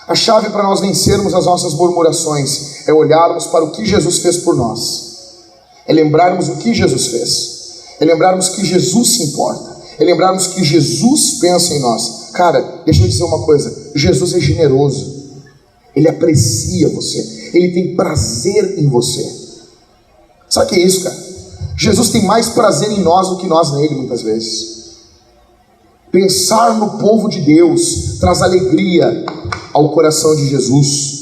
A chave para nós vencermos as nossas murmurações é olharmos para o que Jesus fez por nós, é lembrarmos o que Jesus fez, é lembrarmos que Jesus se importa, é lembrarmos que Jesus pensa em nós. Cara, deixa eu dizer uma coisa, Jesus é generoso, Ele aprecia você, Ele tem prazer em você. Sabe o que é isso, cara? Jesus tem mais prazer em nós do que nós nele, muitas vezes. Pensar no povo de Deus traz alegria ao coração de Jesus.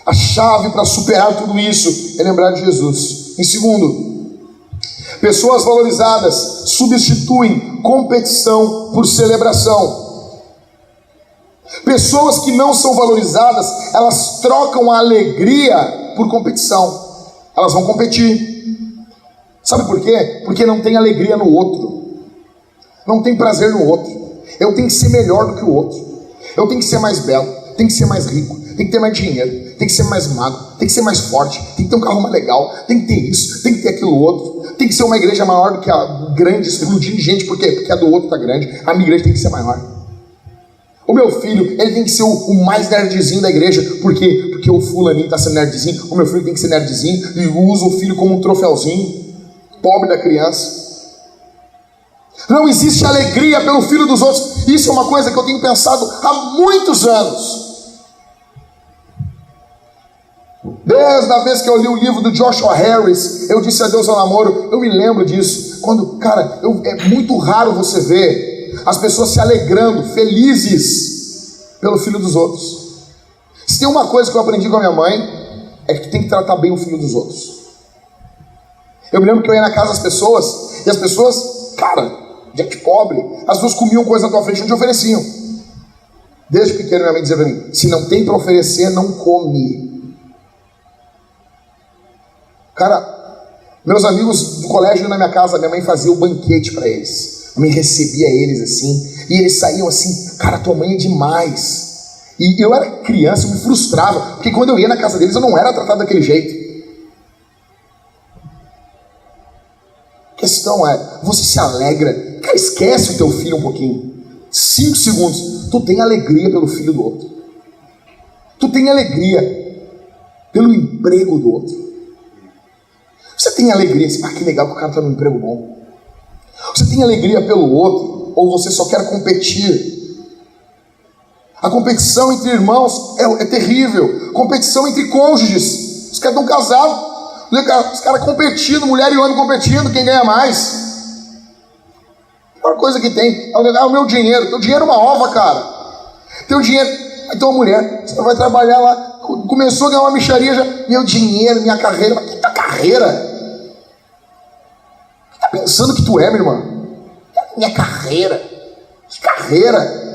A chave para superar tudo isso é lembrar de Jesus. Em segundo, pessoas valorizadas substituem competição por celebração. Pessoas que não são valorizadas, elas trocam a alegria por competição. Elas vão competir. Sabe por quê? Porque não tem alegria no outro. Não tem prazer no outro. Eu tenho que ser melhor do que o outro. Eu tenho que ser mais belo, tenho que ser mais rico, tenho que ter mais dinheiro, tenho que ser mais magro, tenho que ser mais forte, tem que ter um carro mais legal, tem que ter isso, tem que ter aquilo outro, tem que ser uma igreja maior do que a grande, explodir de gente, porque a do outro tá grande, a minha igreja tem que ser maior. O meu filho, ele tem que ser o mais nerdzinho da igreja, porque o fulaninho tá sendo nerdzinho, o meu filho tem que ser nerdzinho, e usa o filho como um troféuzinho, pobre da criança. Não existe alegria pelo filho dos outros. Isso é uma coisa que eu tenho pensado há muitos anos. Desde a vez que eu li o livro do Joshua Harris, Eu Disse Adeus ao Namoro, eu me lembro disso. Quando, cara, é muito raro você ver as pessoas se alegrando, felizes pelo filho dos outros. Se tem uma coisa que eu aprendi com a minha mãe, é que tu tem que tratar bem o filho dos outros. Eu me lembro que eu ia na casa das pessoas, e as pessoas, cara, gente pobre, as pessoas comiam coisa na tua frente e não te ofereciam. Desde pequeno minha mãe dizia para mim, se não tem para oferecer, não come. Cara, meus amigos do colégio na minha casa, minha mãe fazia o banquete para eles. A mãe recebia eles assim, e eles saíam assim, cara, tua mãe é demais. E eu era criança, eu me frustrava, porque quando eu ia na casa deles eu não era tratado daquele jeito. A questão é, você se alegra, cara, esquece o teu filho um pouquinho, 5 segundos, tu tem alegria pelo filho do outro, tu tem alegria pelo emprego do outro, Você tem alegria, que legal que o cara está num emprego bom. Você tem alegria pelo outro, ou você só quer competir? A competição entre irmãos é terrível. Competição entre cônjuges. Os caras estão casados, os caras competindo, mulher e homem competindo, quem ganha mais. A pior coisa que tem é o meu dinheiro. Teu dinheiro é uma ova, cara. Teu dinheiro. Então a mulher, você vai trabalhar lá, começou a ganhar uma mixaria já. Meu dinheiro, minha carreira. Mas que tua carreira? Tá pensando que tu é, minha irmã? Minha carreira. Que carreira?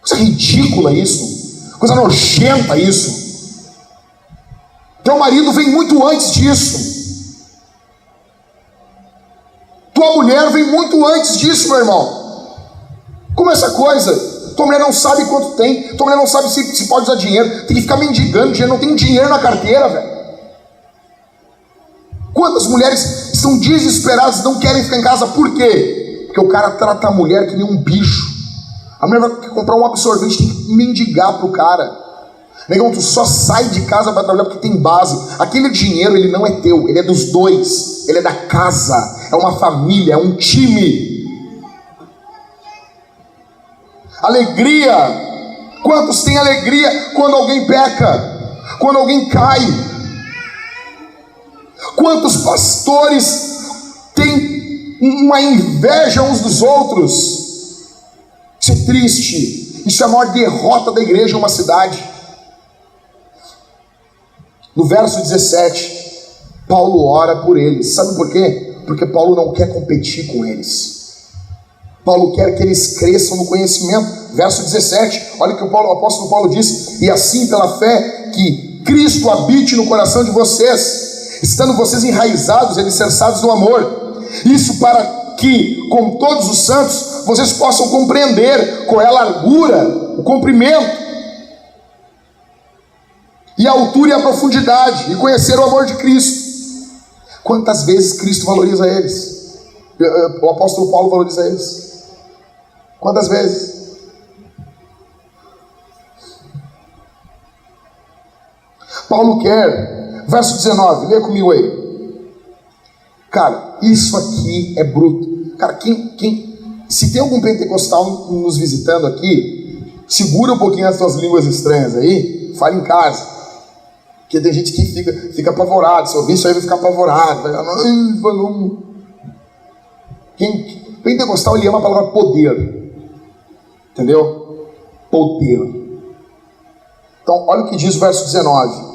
Coisa ridícula isso. Coisa nojenta isso. Teu marido vem muito antes disso. Tua mulher vem muito antes disso, meu irmão. Como essa coisa? Tua mulher não sabe quanto tem. Tua mulher não sabe se pode usar dinheiro. Tem que ficar mendigando dinheiro. Não tem dinheiro na carteira, velho. Quantas mulheres estão desesperadas e não querem ficar em casa? Por quê? Porque o cara trata a mulher que nem um bicho. A mulher vai comprar um absorvente, tem que mendigar pro cara. Negão, tu só sai de casa para trabalhar porque tem base. Aquele dinheiro, ele não é teu, ele é dos dois. Ele é da casa, é uma família, é um time. Alegria. Quantos têm alegria quando alguém peca? Quando alguém cai? Quantos pastores têm uma inveja uns dos outros? Isso é triste. Isso é a maior derrota da igreja em uma cidade. No verso 17, Paulo ora por eles. Sabe por quê? Porque Paulo não quer competir com eles. Paulo quer que eles cresçam no conhecimento. Verso 17, olha o que o apóstolo Paulo disse: e assim pela fé que Cristo habite no coração de vocês, estando vocês enraizados, alicerçados no amor. Isso para que, com todos os santos, vocês possam compreender qual é a largura, o comprimento, e a altura e a profundidade, e conhecer o amor de Cristo. Quantas vezes Cristo valoriza eles? O apóstolo Paulo valoriza eles. Quantas vezes? Paulo quer, verso 19, lê comigo aí. Cara, isso aqui é bruto. Cara, se tem algum pentecostal nos visitando aqui, segura um pouquinho as suas línguas estranhas aí, fala em casa. Porque tem gente que fica apavorado. Se eu ouvir isso aí, vai ficar apavorado. Pentecostal, ele ama a palavra poder. Entendeu? Poder. Então, olha o que diz o verso 19.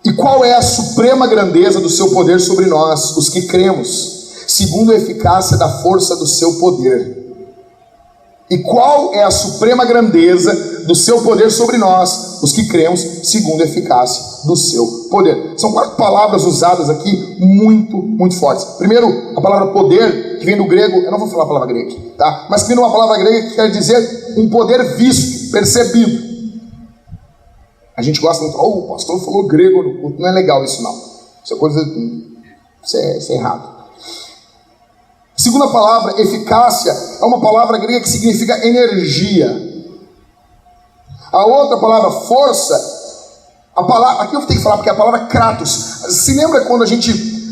E qual é a suprema grandeza do seu poder sobre nós, os que cremos, segundo a eficácia da força do seu poder? E qual é a suprema grandeza do seu poder sobre nós, os que cremos, segundo a eficácia do seu poder? São 4 palavras usadas aqui, muito, muito fortes. Primeiro, a palavra poder, que vem do grego, eu não vou falar a palavra grega aqui, tá? Mas que vem de uma palavra grega que quer dizer um poder visto, percebido. A gente gosta muito, o pastor falou grego, não é legal isso não. Isso é coisa, isso é errado. A segunda palavra, eficácia, é uma palavra grega que significa energia. A outra palavra, força, aqui eu tenho que falar porque é a palavra kratos. Se lembra quando a gente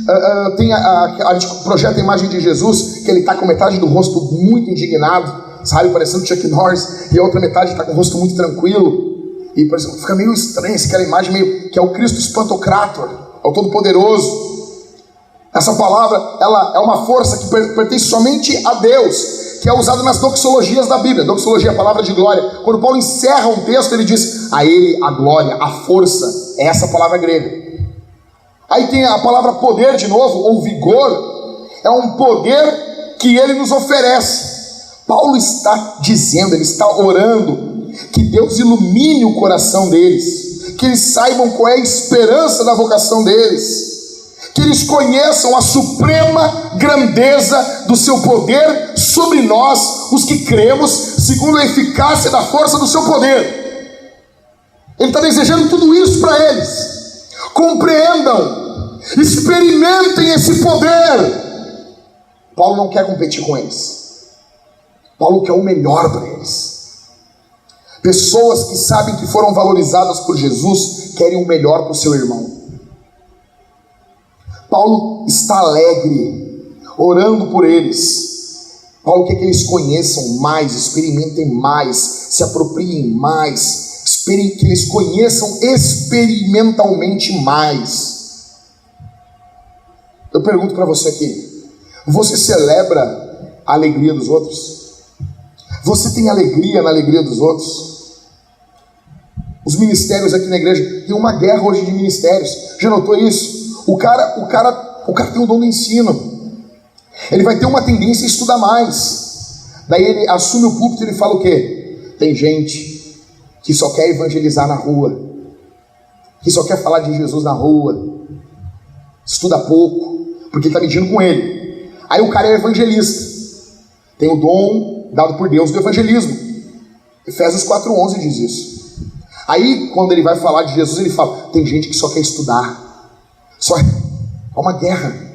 a gente projeta a imagem de Jesus, que ele está com metade do rosto muito indignado, sabe, parecendo Chuck Norris, e a outra metade está com o rosto muito tranquilo, e fica meio estranho, aquela imagem meio, que é o Cristo Pantocrator, é o Todo-Poderoso. Essa palavra, ela é uma força que pertence somente a Deus, que é usada nas doxologias da Bíblia. Doxologia é a palavra de glória. Quando Paulo encerra um texto, ele diz: a ele a glória, a força. É essa palavra grega. Aí tem a palavra poder de novo, ou vigor. É um poder que ele nos oferece. Paulo está dizendo, ele está orando, que Deus ilumine o coração deles, que eles saibam qual é a esperança da vocação deles, que eles conheçam a suprema grandeza do seu poder sobre nós, os que cremos, segundo a eficácia da força do seu poder. Ele está desejando tudo isso para eles. Compreendam, experimentem esse poder. Paulo não quer competir com eles. Paulo quer o melhor para eles. Pessoas que sabem que foram valorizadas por Jesus, que querem o melhor para o seu irmão. Paulo está alegre, orando por eles. Paulo quer que eles conheçam mais, experimentem mais, se apropriem mais, que eles conheçam experimentalmente mais. Eu pergunto para você aqui: você celebra a alegria dos outros? Você tem alegria na alegria dos outros? Os ministérios aqui na igreja, tem uma guerra hoje de ministérios. Já notou isso? O cara tem o dom do ensino. Ele vai ter uma tendência a estudar mais. Daí ele assume o púlpito e ele fala o quê? Tem gente que só quer evangelizar na rua, que só quer falar de Jesus na rua, estuda pouco, porque está medindo com ele. Aí o cara é evangelista, tem o dom dado por Deus do evangelismo. Efésios 4:11 diz isso. Aí quando ele vai falar de Jesus, ele fala: tem gente que só quer estudar, só é uma guerra.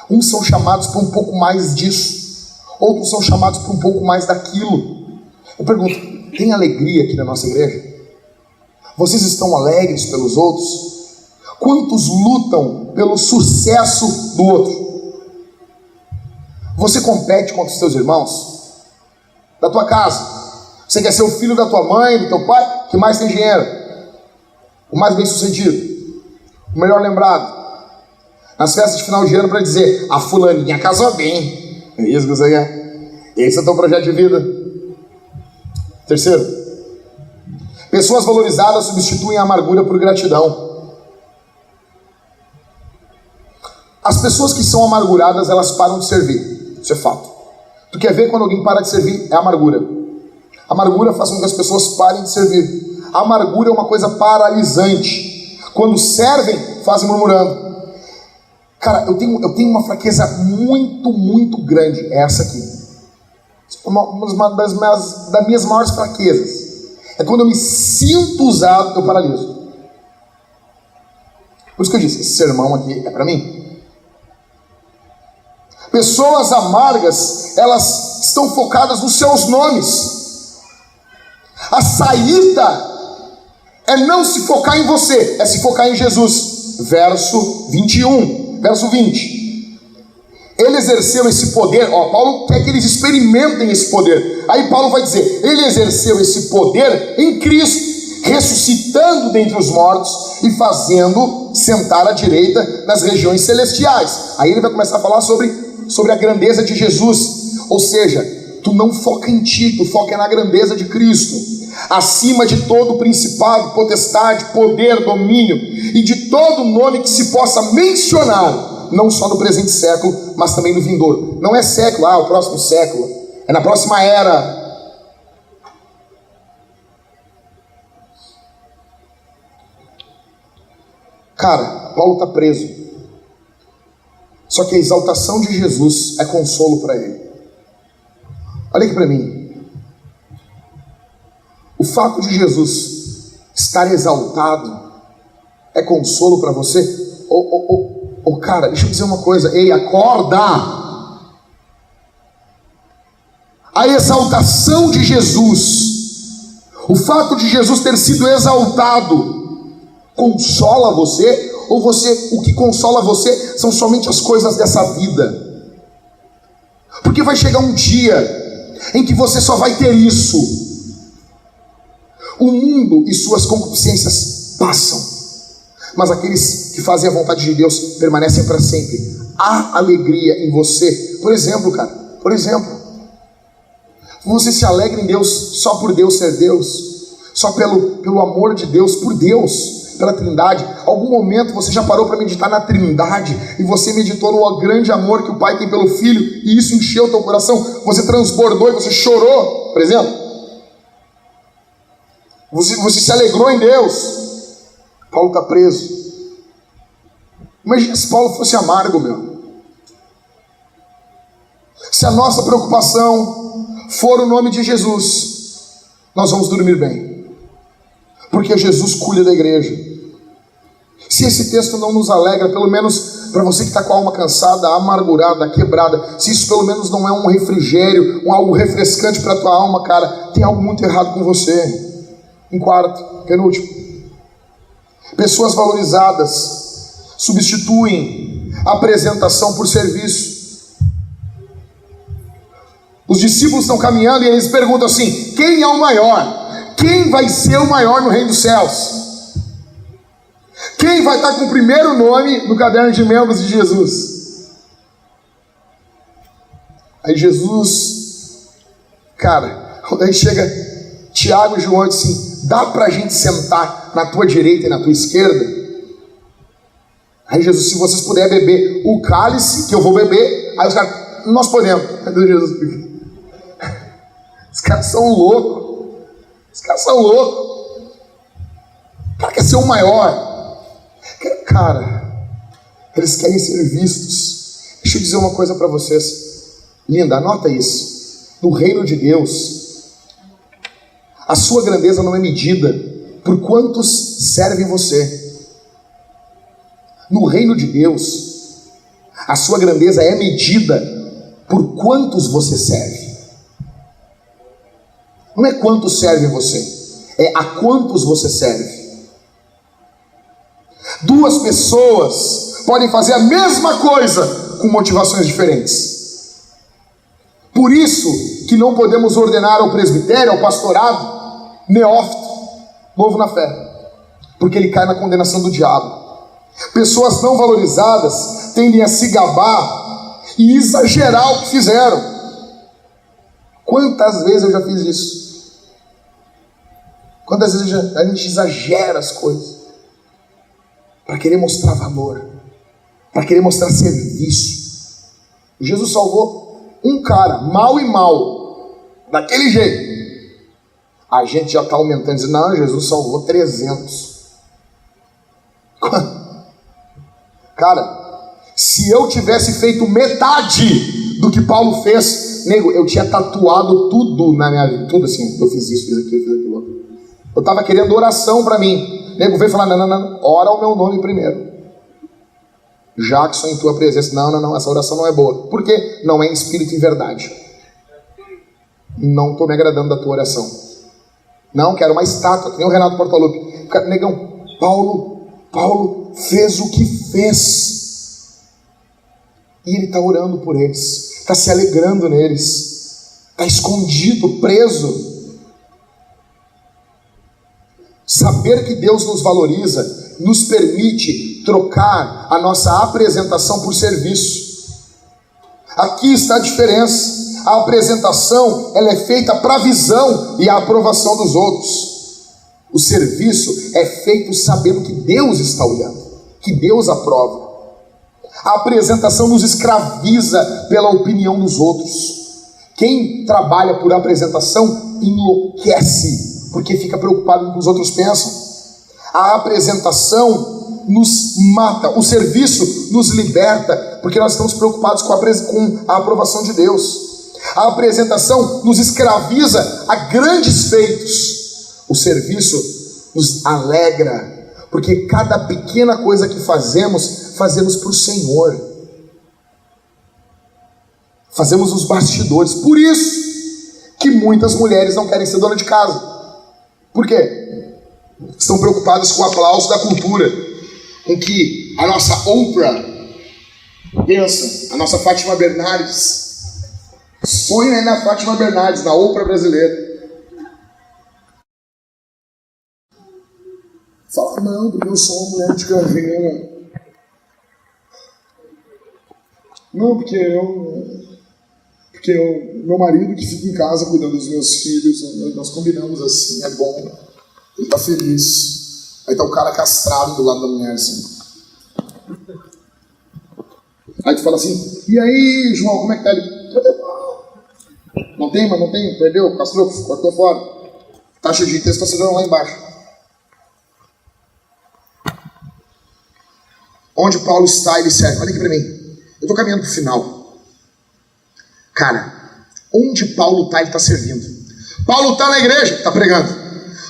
Uns são chamados para um pouco mais disso, outros são chamados para um pouco mais daquilo. Eu pergunto: tem alegria aqui na nossa igreja? Vocês estão alegres pelos outros? Quantos lutam pelo sucesso do outro? Você compete contra os seus irmãos da tua casa? Você quer ser o filho da tua mãe, do teu pai, que mais tem dinheiro, o mais bem sucedido, o melhor lembrado, nas festas de final de ano, para dizer: a fulaninha casou bem. É isso que você quer? Esse é o teu projeto de vida. Terceiro, pessoas valorizadas substituem a amargura por gratidão. As pessoas que são amarguradas, elas param de servir. Isso é fato. Tu quer ver quando alguém para de servir? É amargura. A amargura faz com que as pessoas parem de servir. A amargura é uma coisa paralisante. Quando servem, fazem murmurando. Cara, eu tenho uma fraqueza muito grande. É essa aqui. Uma das minhas maiores fraquezas. É quando eu me sinto usado, eu paraliso. Por isso que eu disse: esse sermão aqui é para mim. Pessoas amargas, elas estão focadas nos seus nomes. A saída é não se focar em você, é se focar em Jesus. Verso 21, verso 20. Ele exerceu esse poder. Paulo quer que eles experimentem esse poder. Aí Paulo vai dizer: ele exerceu esse poder em Cristo, ressuscitando dentre os mortos e fazendo sentar à direita nas regiões celestiais. Aí ele vai começar a falar sobre a grandeza de Jesus. Ou seja, tu não foca em ti, tu foca na grandeza de Cristo, acima de todo principado, potestade, poder, domínio e de todo nome que se possa mencionar, não só no presente século, mas também no vindouro. Não é século, o próximo século, é na próxima era. Cara, Paulo está preso, só que a exaltação de Jesus é consolo para ele. Olha aqui para mim. O fato de Jesus estar exaltado é consolo para você? Cara, deixa eu dizer uma coisa. Ei, acorda! A exaltação de Jesus, o fato de Jesus ter sido exaltado, consola você? Ou o que consola você são somente as coisas dessa vida? Porque vai chegar um dia em que você só vai ter isso. O mundo e suas concupiscências passam, mas aqueles que fazem a vontade de Deus permanecem para sempre. Há alegria em você. Por exemplo, você se alegra em Deus só por Deus ser Deus, só pelo amor de Deus, por Deus, pela Trindade. Algum momento você já parou para meditar na Trindade e você meditou no grande amor que o Pai tem pelo Filho e isso encheu o teu coração? Você transbordou e você chorou, por exemplo? Você se alegrou em Deus. Paulo está preso. Imagina se Paulo fosse amargo, meu. Se a nossa preocupação for o nome de Jesus, nós vamos dormir bem, porque Jesus cuida da igreja. Se esse texto não nos alegra, pelo menos para você que está com a alma cansada, amargurada, quebrada, se isso pelo menos não é um refrigério, algo refrescante para a tua alma, cara, tem algo muito errado com você. Em quarto, penúltimo, Pessoas valorizadas substituem apresentação por serviço. Os discípulos estão caminhando e eles perguntam assim: quem é o maior? Quem vai ser o maior no reino dos céus? Quem vai estar com o primeiro nome no caderno de membros de Jesus? Aí Jesus, cara, aí chega Tiago e João e diz assim: dá pra gente sentar na tua direita e na tua esquerda? Aí Jesus: se vocês puderem beber o cálice que eu vou beber. Aí os caras: nós podemos. Aí Jesus: os caras são loucos. Os caras são loucos. O cara quer ser o maior. Cara, eles querem ser vistos. Deixa eu dizer uma coisa para vocês. Linda, anota isso. No reino de Deus, a sua grandeza não é medida por quantos servem você. No reino de Deus, a sua grandeza é medida por quantos você serve. Não é quantos servem você, é a quantos você serve. Duas pessoas podem fazer a mesma coisa com motivações diferentes. Por isso que não podemos ordenar ao presbitério, ao pastorado, neófito, novo na fé, porque ele cai na condenação do diabo. Pessoas não valorizadas tendem a se gabar e exagerar o que fizeram. Quantas vezes eu já fiz isso? Quantas vezes a gente exagera as coisas para querer mostrar valor, para querer mostrar serviço. Jesus salvou um cara, mal e mal, daquele jeito. A gente já está aumentando, dizendo: não, Jesus salvou 300. Cara, se eu tivesse feito metade do que Paulo fez, nego, eu tinha tatuado tudo na minha vida, tudo assim. Eu fiz isso, fiz aquilo, fiz aquilo. Eu estava querendo oração para mim. Nego veio falar: não, ora o meu nome primeiro. Jackson, em tua presença. Não, essa oração não é boa. Por quê? Não é em espírito e em verdade. Não estou me agradando da tua oração. Não, quero uma estátua, que nem o Renato Portaluppi. Negão, Paulo fez o que fez. E ele está orando por eles, está se alegrando neles, está escondido, preso. Saber que Deus nos valoriza nos permite trocar a nossa apresentação por serviço. Aqui está a diferença. A apresentação, ela é feita para a visão e a aprovação dos outros. O serviço é feito sabendo que Deus está olhando, que Deus aprova. A apresentação nos escraviza pela opinião dos outros. Quem trabalha por apresentação enlouquece, porque fica preocupado com o que os outros pensam. A apresentação nos mata, o serviço nos liberta, porque nós estamos preocupados com a aprovação de Deus. A apresentação nos escraviza a grandes feitos. O serviço nos alegra, porque cada pequena coisa que fazemos para o Senhor. Fazemos os bastidores. Por isso que muitas mulheres não querem ser dona de casa. Por quê? Estão preocupadas com o aplauso da cultura, com que a nossa Oprah pensa, a nossa Fátima Bernardes. Sonho é na Fátima Bernardes, na Oprah brasileira. Fala: não, porque eu sou uma mulher de carreira. Não, porque meu marido que fica em casa cuidando dos meus filhos, nós combinamos assim, é bom, ele tá feliz. Aí tá o cara castrado do lado da mulher assim. Aí tu fala assim: e aí, João, como é que tá ele? Não tem, perdeu, castrou, cortou fora. Taxa de testosterona lá embaixo. Onde Paulo está, ele serve. Olha aqui pra mim. Eu tô caminhando pro final. Cara, onde Paulo está, ele está servindo. Paulo está na igreja, está pregando.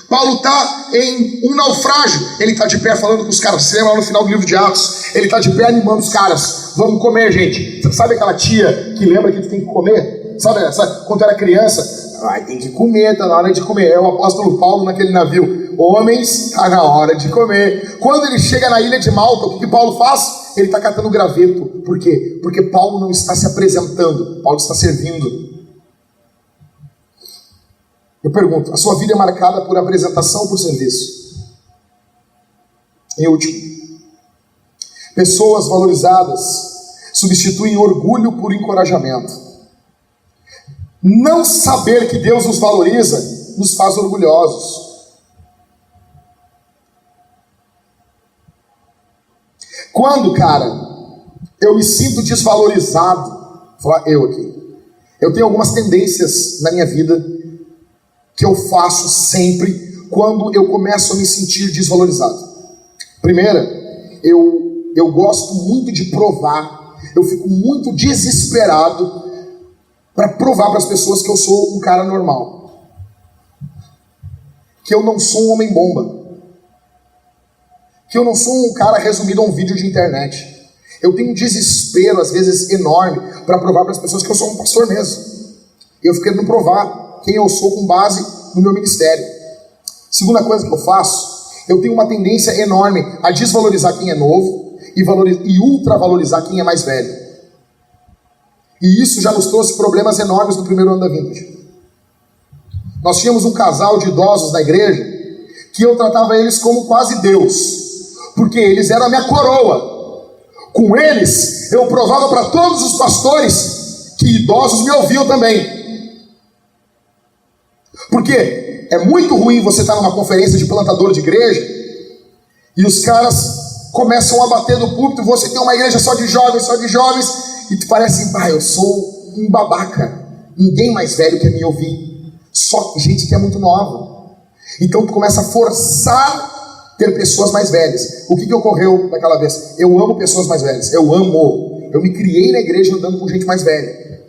Paulo está em um naufrágio, ele está de pé falando com os caras. Você lembra lá no final do livro de Atos? Ele está de pé animando os caras. Vamos comer, gente. Sabe aquela tia que lembra que tu tem que comer? Sabe quando era criança, tem que comer, tá na hora de comer. É o apóstolo Paulo naquele navio. Homens, tá na hora de comer. Quando ele chega na ilha de Malta, o que Paulo faz? Ele está catando graveto. Por quê? Porque Paulo não está se apresentando, Paulo está servindo. Eu pergunto, a sua vida é marcada por apresentação ou por serviço? Em último, pessoas valorizadas substituem orgulho por encorajamento. Não saber que Deus nos valoriza nos faz orgulhosos. Quando, cara, eu me sinto desvalorizado, vou falar eu aqui, eu tenho algumas tendências na minha vida que eu faço sempre quando eu começo a me sentir desvalorizado. Primeira, eu gosto muito de provar, eu fico muito desesperado para provar para as pessoas que eu sou um cara normal, que eu não sou um homem bomba, que eu não sou um cara resumido a um vídeo de internet. Eu tenho um desespero, às vezes, enorme para provar para as pessoas que eu sou um pastor mesmo. Eu fico querendo provar quem eu sou com base no meu ministério. Segunda coisa que eu faço, eu tenho uma tendência enorme a desvalorizar quem é novo e ultravalorizar quem é mais velho. E isso já nos trouxe problemas enormes no primeiro ano da Vintage. Nós tínhamos um casal de idosos na igreja que eu tratava eles como quase Deus, porque eles eram a minha coroa. Com eles, eu provava para todos os pastores que idosos me ouviam também. Porque é muito ruim você estar numa conferência de plantador de igreja e os caras começam a bater no púlpito, você tem uma igreja só de jovens, e tu parece, eu sou um babaca, ninguém mais velho quer me ouvir, só gente que é muito nova. Então tu começa a forçar ter pessoas mais velhas. O que ocorreu naquela vez? Eu amo pessoas mais velhas, eu me criei na igreja andando com gente mais velha,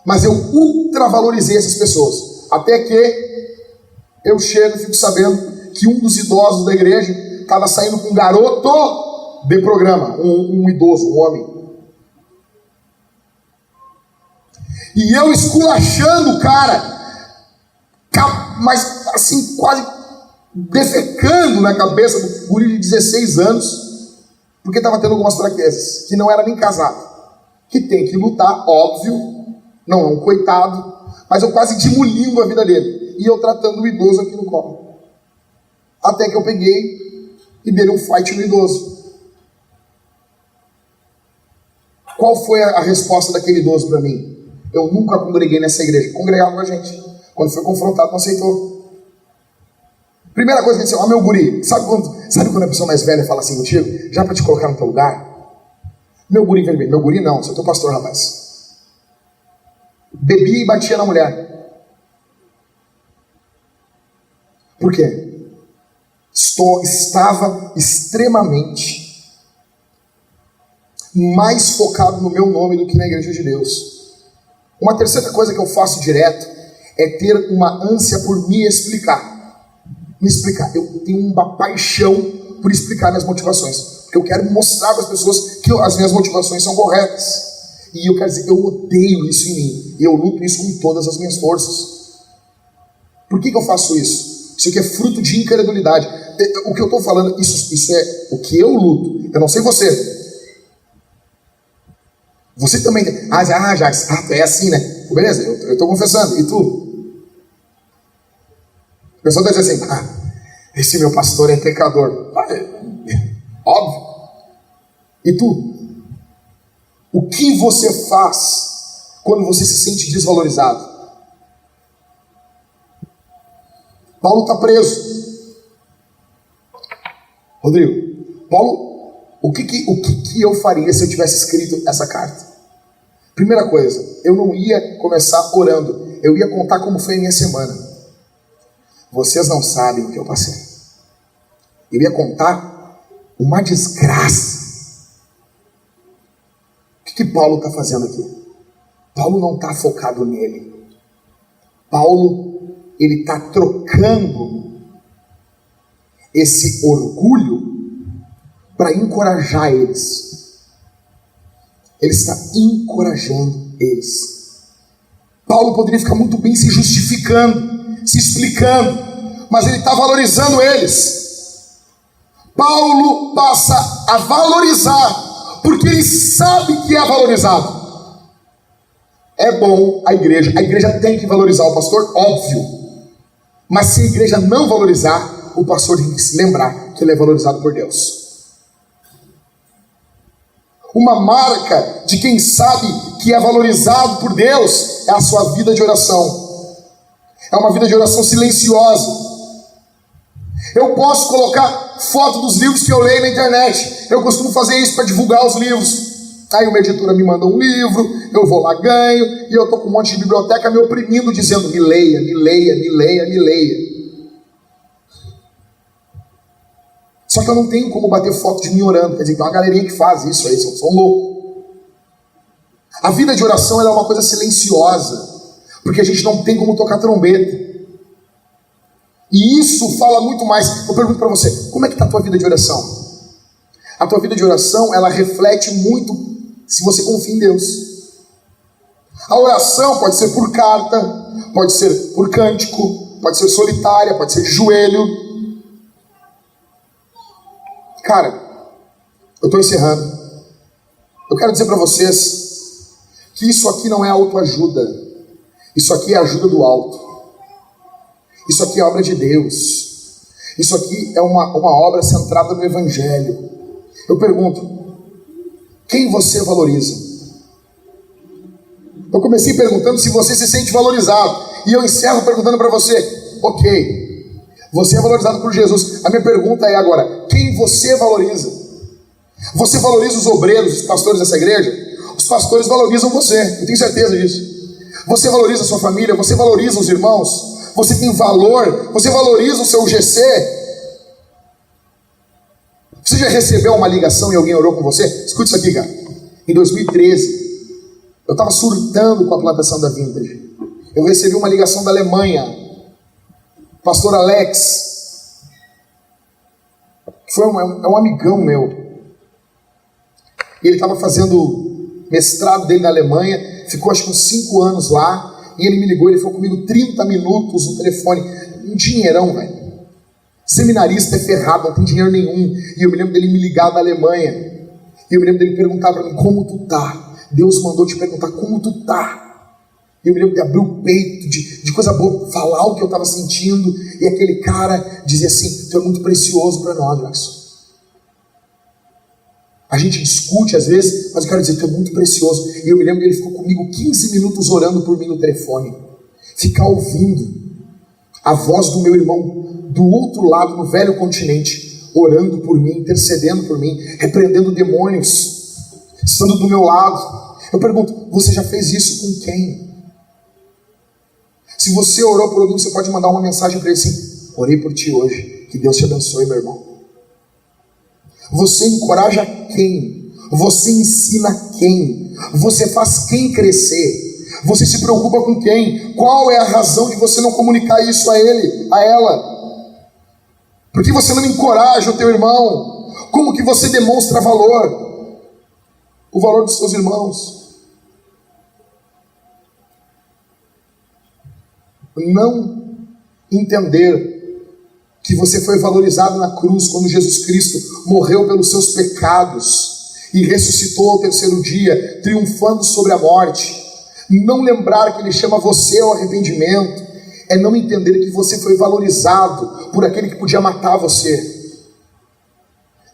mas eu ultravalorizei essas pessoas, até que eu chego e fico sabendo que um dos idosos da igreja estava saindo com um garoto de programa, um idoso, um homem. E eu esculachando o cara, mas assim, quase defecando na cabeça do guri de 16 anos, porque estava tendo algumas fraquezas, que não era nem casado, que tem que lutar, óbvio, não é um coitado, mas eu quase demolindo a vida dele, e eu tratando o idoso aqui no colo, até que eu peguei e dei um fight no idoso. Qual foi a resposta daquele idoso para mim? Eu nunca congreguei nessa igreja. Congregava com a gente. Quando foi confrontado, não aceitou. Primeira coisa que ele disse, meu guri, sabe quando a pessoa mais velha fala assim contigo? Já para te colocar no teu lugar? Meu guri vermelho. Meu guri não, sou teu pastor, rapaz. Bebia e batia na mulher. Por quê? Estava extremamente mais focado no meu nome do que na igreja de Deus. Uma terceira coisa que eu faço direto é ter uma ânsia por me explicar. Eu tenho uma paixão por explicar minhas motivações, porque eu quero mostrar para as pessoas que as minhas motivações são corretas. E eu quero dizer, eu odeio isso em mim, e eu luto isso com todas as minhas forças. Por que eu faço isso? Isso aqui é fruto de incredulidade. O que eu estou falando, isso é o que eu luto. Eu não sei você. Você também tem. Tu é assim, né? Beleza, eu estou confessando. E tu? O pessoal deve dizer assim, esse meu pastor é pecador. Óbvio. E tu? O que você faz quando você se sente desvalorizado? Paulo está preso. Rodrigo, Paulo, o que eu faria se eu tivesse escrito essa carta? Primeira coisa, eu não ia começar orando, eu ia contar como foi a minha semana. Vocês não sabem o que eu passei. Eu ia contar uma desgraça. O que Paulo está fazendo aqui? Paulo não está focado nele. Paulo, ele está trocando esse orgulho para encorajar eles. Ele está encorajando eles. Paulo poderia ficar muito bem se justificando, se explicando, mas ele está valorizando eles. Paulo passa a valorizar, porque ele sabe que é valorizado. É bom a igreja tem que valorizar o pastor, óbvio. Mas se a igreja não valorizar, o pastor tem que se lembrar que ele é valorizado por Deus. Uma marca de quem sabe que é valorizado por Deus é a sua vida de oração. É uma vida de oração silenciosa. Eu posso colocar foto dos livros que eu leio na internet. Eu costumo fazer isso para divulgar os livros. Aí uma editora me manda um livro, eu vou lá, ganho, e eu estou com um monte de biblioteca me oprimindo, dizendo: me leia, me leia, me leia, me leia. Só que eu não tenho como bater foto de mim orando. Quer dizer, tem uma galerinha que faz isso aí, são loucos. A vida de oração ela é uma coisa silenciosa, porque a gente não tem como tocar trombeta. E isso fala muito mais. Eu pergunto para você, como é que está a tua vida de oração? A tua vida de oração, ela reflete muito se você confia em Deus. A oração pode ser por carta, pode ser por cântico, pode ser solitária, pode ser de joelho. Cara, eu estou encerrando. Eu quero dizer para vocês que isso aqui não é autoajuda. Isso aqui é ajuda do alto. Isso aqui é obra de Deus. Isso aqui é uma obra centrada no Evangelho. Eu pergunto, quem você valoriza? Eu comecei perguntando se você se sente valorizado. E eu encerro perguntando para você, ok, você é valorizado por Jesus. A minha pergunta é agora, quem você valoriza? Você valoriza os obreiros, os pastores dessa igreja? Os pastores valorizam você, eu tenho certeza disso. Você valoriza a sua família, você valoriza os irmãos, você tem valor, você valoriza o seu GC. Você já recebeu uma ligação e alguém orou com você? Escute isso aqui, cara. Em 2013, eu estava surtando com a plantação da Vintage. Eu recebi uma ligação da Alemanha. Pastor Alex, que foi um amigão meu. E ele estava fazendo mestrado dele na Alemanha. Ficou acho que uns 5 anos lá. E ele me ligou, ele ficou comigo 30 minutos no telefone. Um dinheirão, velho. Seminarista é ferrado, não tem dinheiro nenhum. E eu me lembro dele me ligar da Alemanha. E eu me lembro dele perguntar para mim, como tu tá? Deus mandou te perguntar como tu tá. E eu me lembro de abrir o peito, de coisa boa, falar o que eu estava sentindo. E aquele cara dizia assim, tu é muito precioso para nós, Jackson. A gente discute às vezes, mas eu quero dizer, tu é muito precioso. E eu me lembro que ele ficou comigo 15 minutos orando por mim no telefone. Ficar ouvindo a voz do meu irmão do outro lado, no velho continente, orando por mim, intercedendo por mim, repreendendo demônios, estando do meu lado. Eu pergunto, você já fez isso com quem? Se você orou por alguém, você pode mandar uma mensagem para ele assim, orei por ti hoje, que Deus te abençoe, meu irmão. Você encoraja quem? Você ensina quem? Você faz quem crescer? Você se preocupa com quem? Qual é a razão de você não comunicar isso a ele, a ela? Por que você não encoraja o teu irmão? Como que você demonstra valor? O valor dos seus irmãos. Não entender que você foi valorizado na cruz quando Jesus Cristo morreu pelos seus pecados e ressuscitou ao terceiro dia, triunfando sobre a morte. Não lembrar que Ele chama você ao arrependimento é não entender que você foi valorizado por aquele que podia matar você.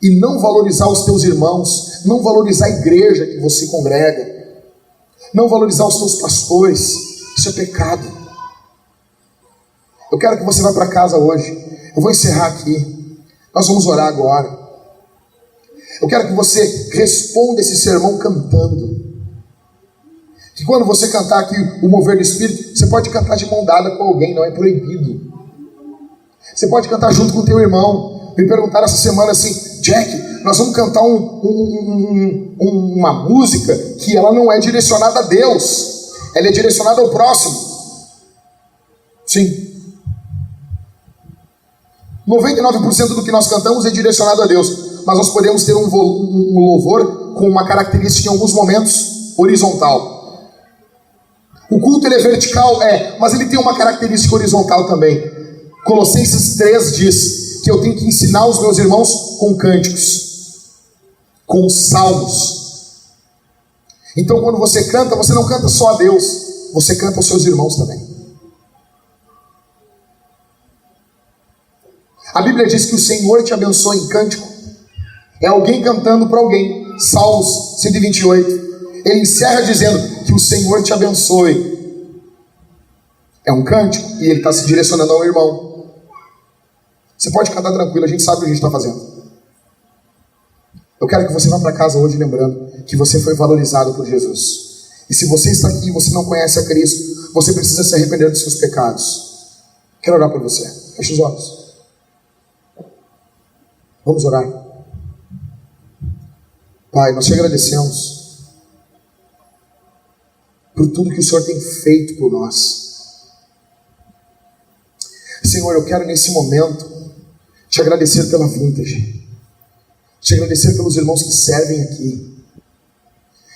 E não valorizar os teus irmãos, não valorizar a igreja que você congrega, não valorizar os teus pastores, isso é pecado. Eu quero que você vá para casa hoje. Eu vou encerrar aqui. Nós vamos orar agora. Eu quero que você responda esse sermão cantando. Que quando você cantar aqui o mover do Espírito, você pode cantar de mão dada com alguém, não é proibido. Você pode cantar junto com o teu irmão. Me perguntaram essa semana assim, Jack, nós vamos cantar uma música que ela não é direcionada a Deus, ela é direcionada ao próximo. Sim. 99% do que nós cantamos é direcionado a Deus, mas nós podemos ter um louvor com uma característica em alguns momentos horizontal. O culto ele é vertical, mas ele tem uma característica horizontal também. Colossenses 3 diz que eu tenho que ensinar os meus irmãos com cânticos, com salmos. Então quando você canta, você não canta só a Deus, você canta aos seus irmãos também. A Bíblia diz que o Senhor te abençoa em cântico. É alguém cantando para alguém. Salmos 128. Ele encerra dizendo que o Senhor te abençoe. É um cântico e ele está se direcionando ao irmão. Você pode cantar tranquilo, a gente sabe o que a gente está fazendo. Eu quero que você vá para casa hoje lembrando que você foi valorizado por Jesus. E se você está aqui e você não conhece a Cristo, você precisa se arrepender dos seus pecados. Quero orar por você. Feche os olhos. Vamos orar. Pai, nós te agradecemos por tudo que o Senhor tem feito por nós. Senhor, eu quero nesse momento te agradecer pela Vintage, te agradecer pelos irmãos que servem aqui,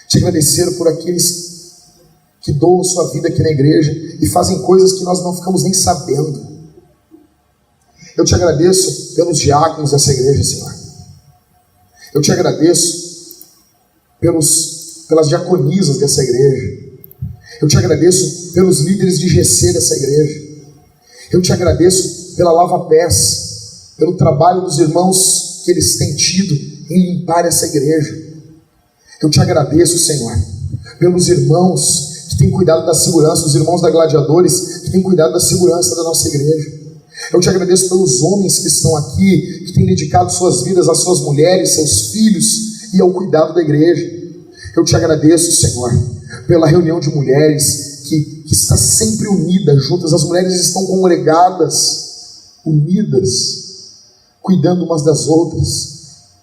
te agradecer por aqueles que doam sua vida aqui na igreja e fazem coisas que nós não ficamos nem sabendo. Eu te agradeço pelos diáconos dessa igreja, Senhor. Eu te agradeço pelas diaconisas dessa igreja. Eu te agradeço pelos líderes de GC dessa igreja. Eu te agradeço pela lava-pés, pelo trabalho dos irmãos que eles têm tido em limpar essa igreja. Eu te agradeço, Senhor, pelos irmãos que têm cuidado da segurança, os irmãos da Gladiadores que têm cuidado da segurança da nossa igreja. Eu te agradeço pelos homens que estão aqui, que têm dedicado suas vidas às suas mulheres, seus filhos e ao cuidado da igreja. Eu te agradeço, Senhor, pela reunião de mulheres que está sempre unida, juntas. As mulheres estão congregadas, unidas, cuidando umas das outras,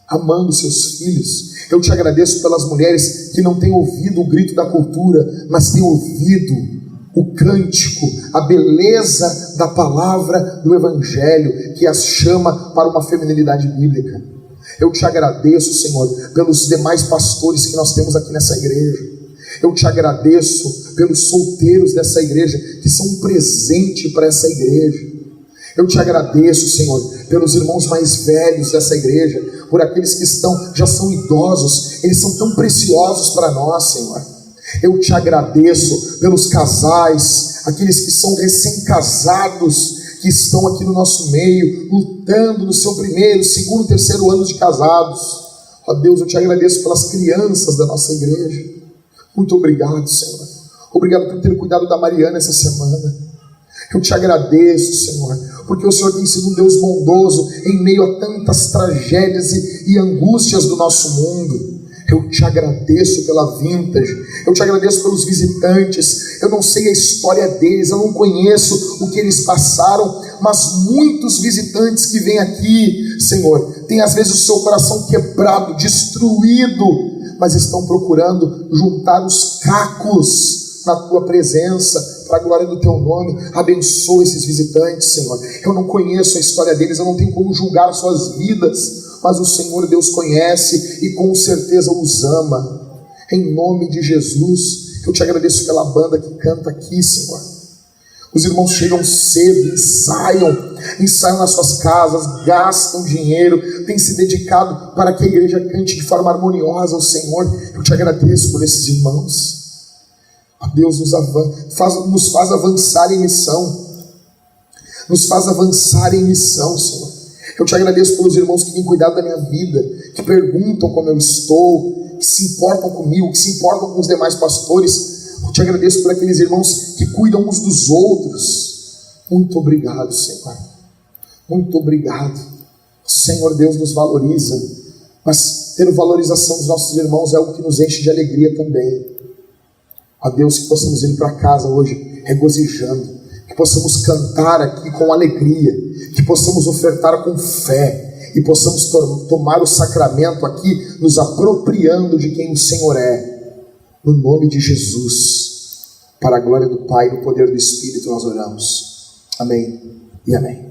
amando seus filhos. Eu te agradeço pelas mulheres que não têm ouvido o grito da cultura, mas têm ouvido o cântico, a beleza da palavra do Evangelho, que as chama para uma feminilidade bíblica. Eu te agradeço, Senhor, pelos demais pastores que nós temos aqui nessa igreja. Eu te agradeço pelos solteiros dessa igreja, que são um presente para essa igreja. Eu te agradeço, Senhor, pelos irmãos mais velhos dessa igreja, por aqueles que já são idosos, eles são tão preciosos para nós, Senhor. Eu te agradeço pelos casais, aqueles que são recém-casados, que estão aqui no nosso meio, lutando no seu primeiro, segundo, terceiro ano de casados. Ó Deus, eu te agradeço pelas crianças da nossa igreja. Muito obrigado, Senhor. Obrigado por ter cuidado da Mariana essa semana. Eu te agradeço, Senhor, porque o Senhor tem sido um Deus bondoso em meio a tantas tragédias e angústias do nosso mundo. Eu te agradeço pela Vintage, eu te agradeço pelos visitantes. Eu não sei a história deles, eu não conheço o que eles passaram, mas muitos visitantes que vêm aqui, Senhor, têm às vezes o seu coração quebrado, destruído, mas estão procurando juntar os cacos na tua presença, para a glória do teu nome. Abençoa esses visitantes, Senhor. Eu não conheço a história deles, eu não tenho como julgar suas vidas, mas o Senhor Deus conhece e com certeza os ama. Em nome de Jesus, eu te agradeço pela banda que canta aqui, Senhor. Os irmãos chegam cedo, ensaiam nas suas casas, gastam dinheiro, têm se dedicado para que a igreja cante de forma harmoniosa ao Senhor. Eu te agradeço por esses irmãos. Deus nos faz avançar em missão. Nos faz avançar em missão, Senhor. Eu te agradeço pelos irmãos que têm cuidado da minha vida, que perguntam como eu estou, que se importam comigo, que se importam com os demais pastores. Eu te agradeço por aqueles irmãos que cuidam uns dos outros. Muito obrigado, Senhor. Muito obrigado. Senhor Deus nos valoriza, mas ter valorização dos nossos irmãos é algo que nos enche de alegria também. Ó Deus, que possamos ir para casa hoje regozijando, que possamos cantar aqui com alegria, que possamos ofertar com fé e possamos tomar o sacramento aqui, nos apropriando de quem o Senhor é. No nome de Jesus, para a glória do Pai e no poder do Espírito nós oramos. Amém e amém.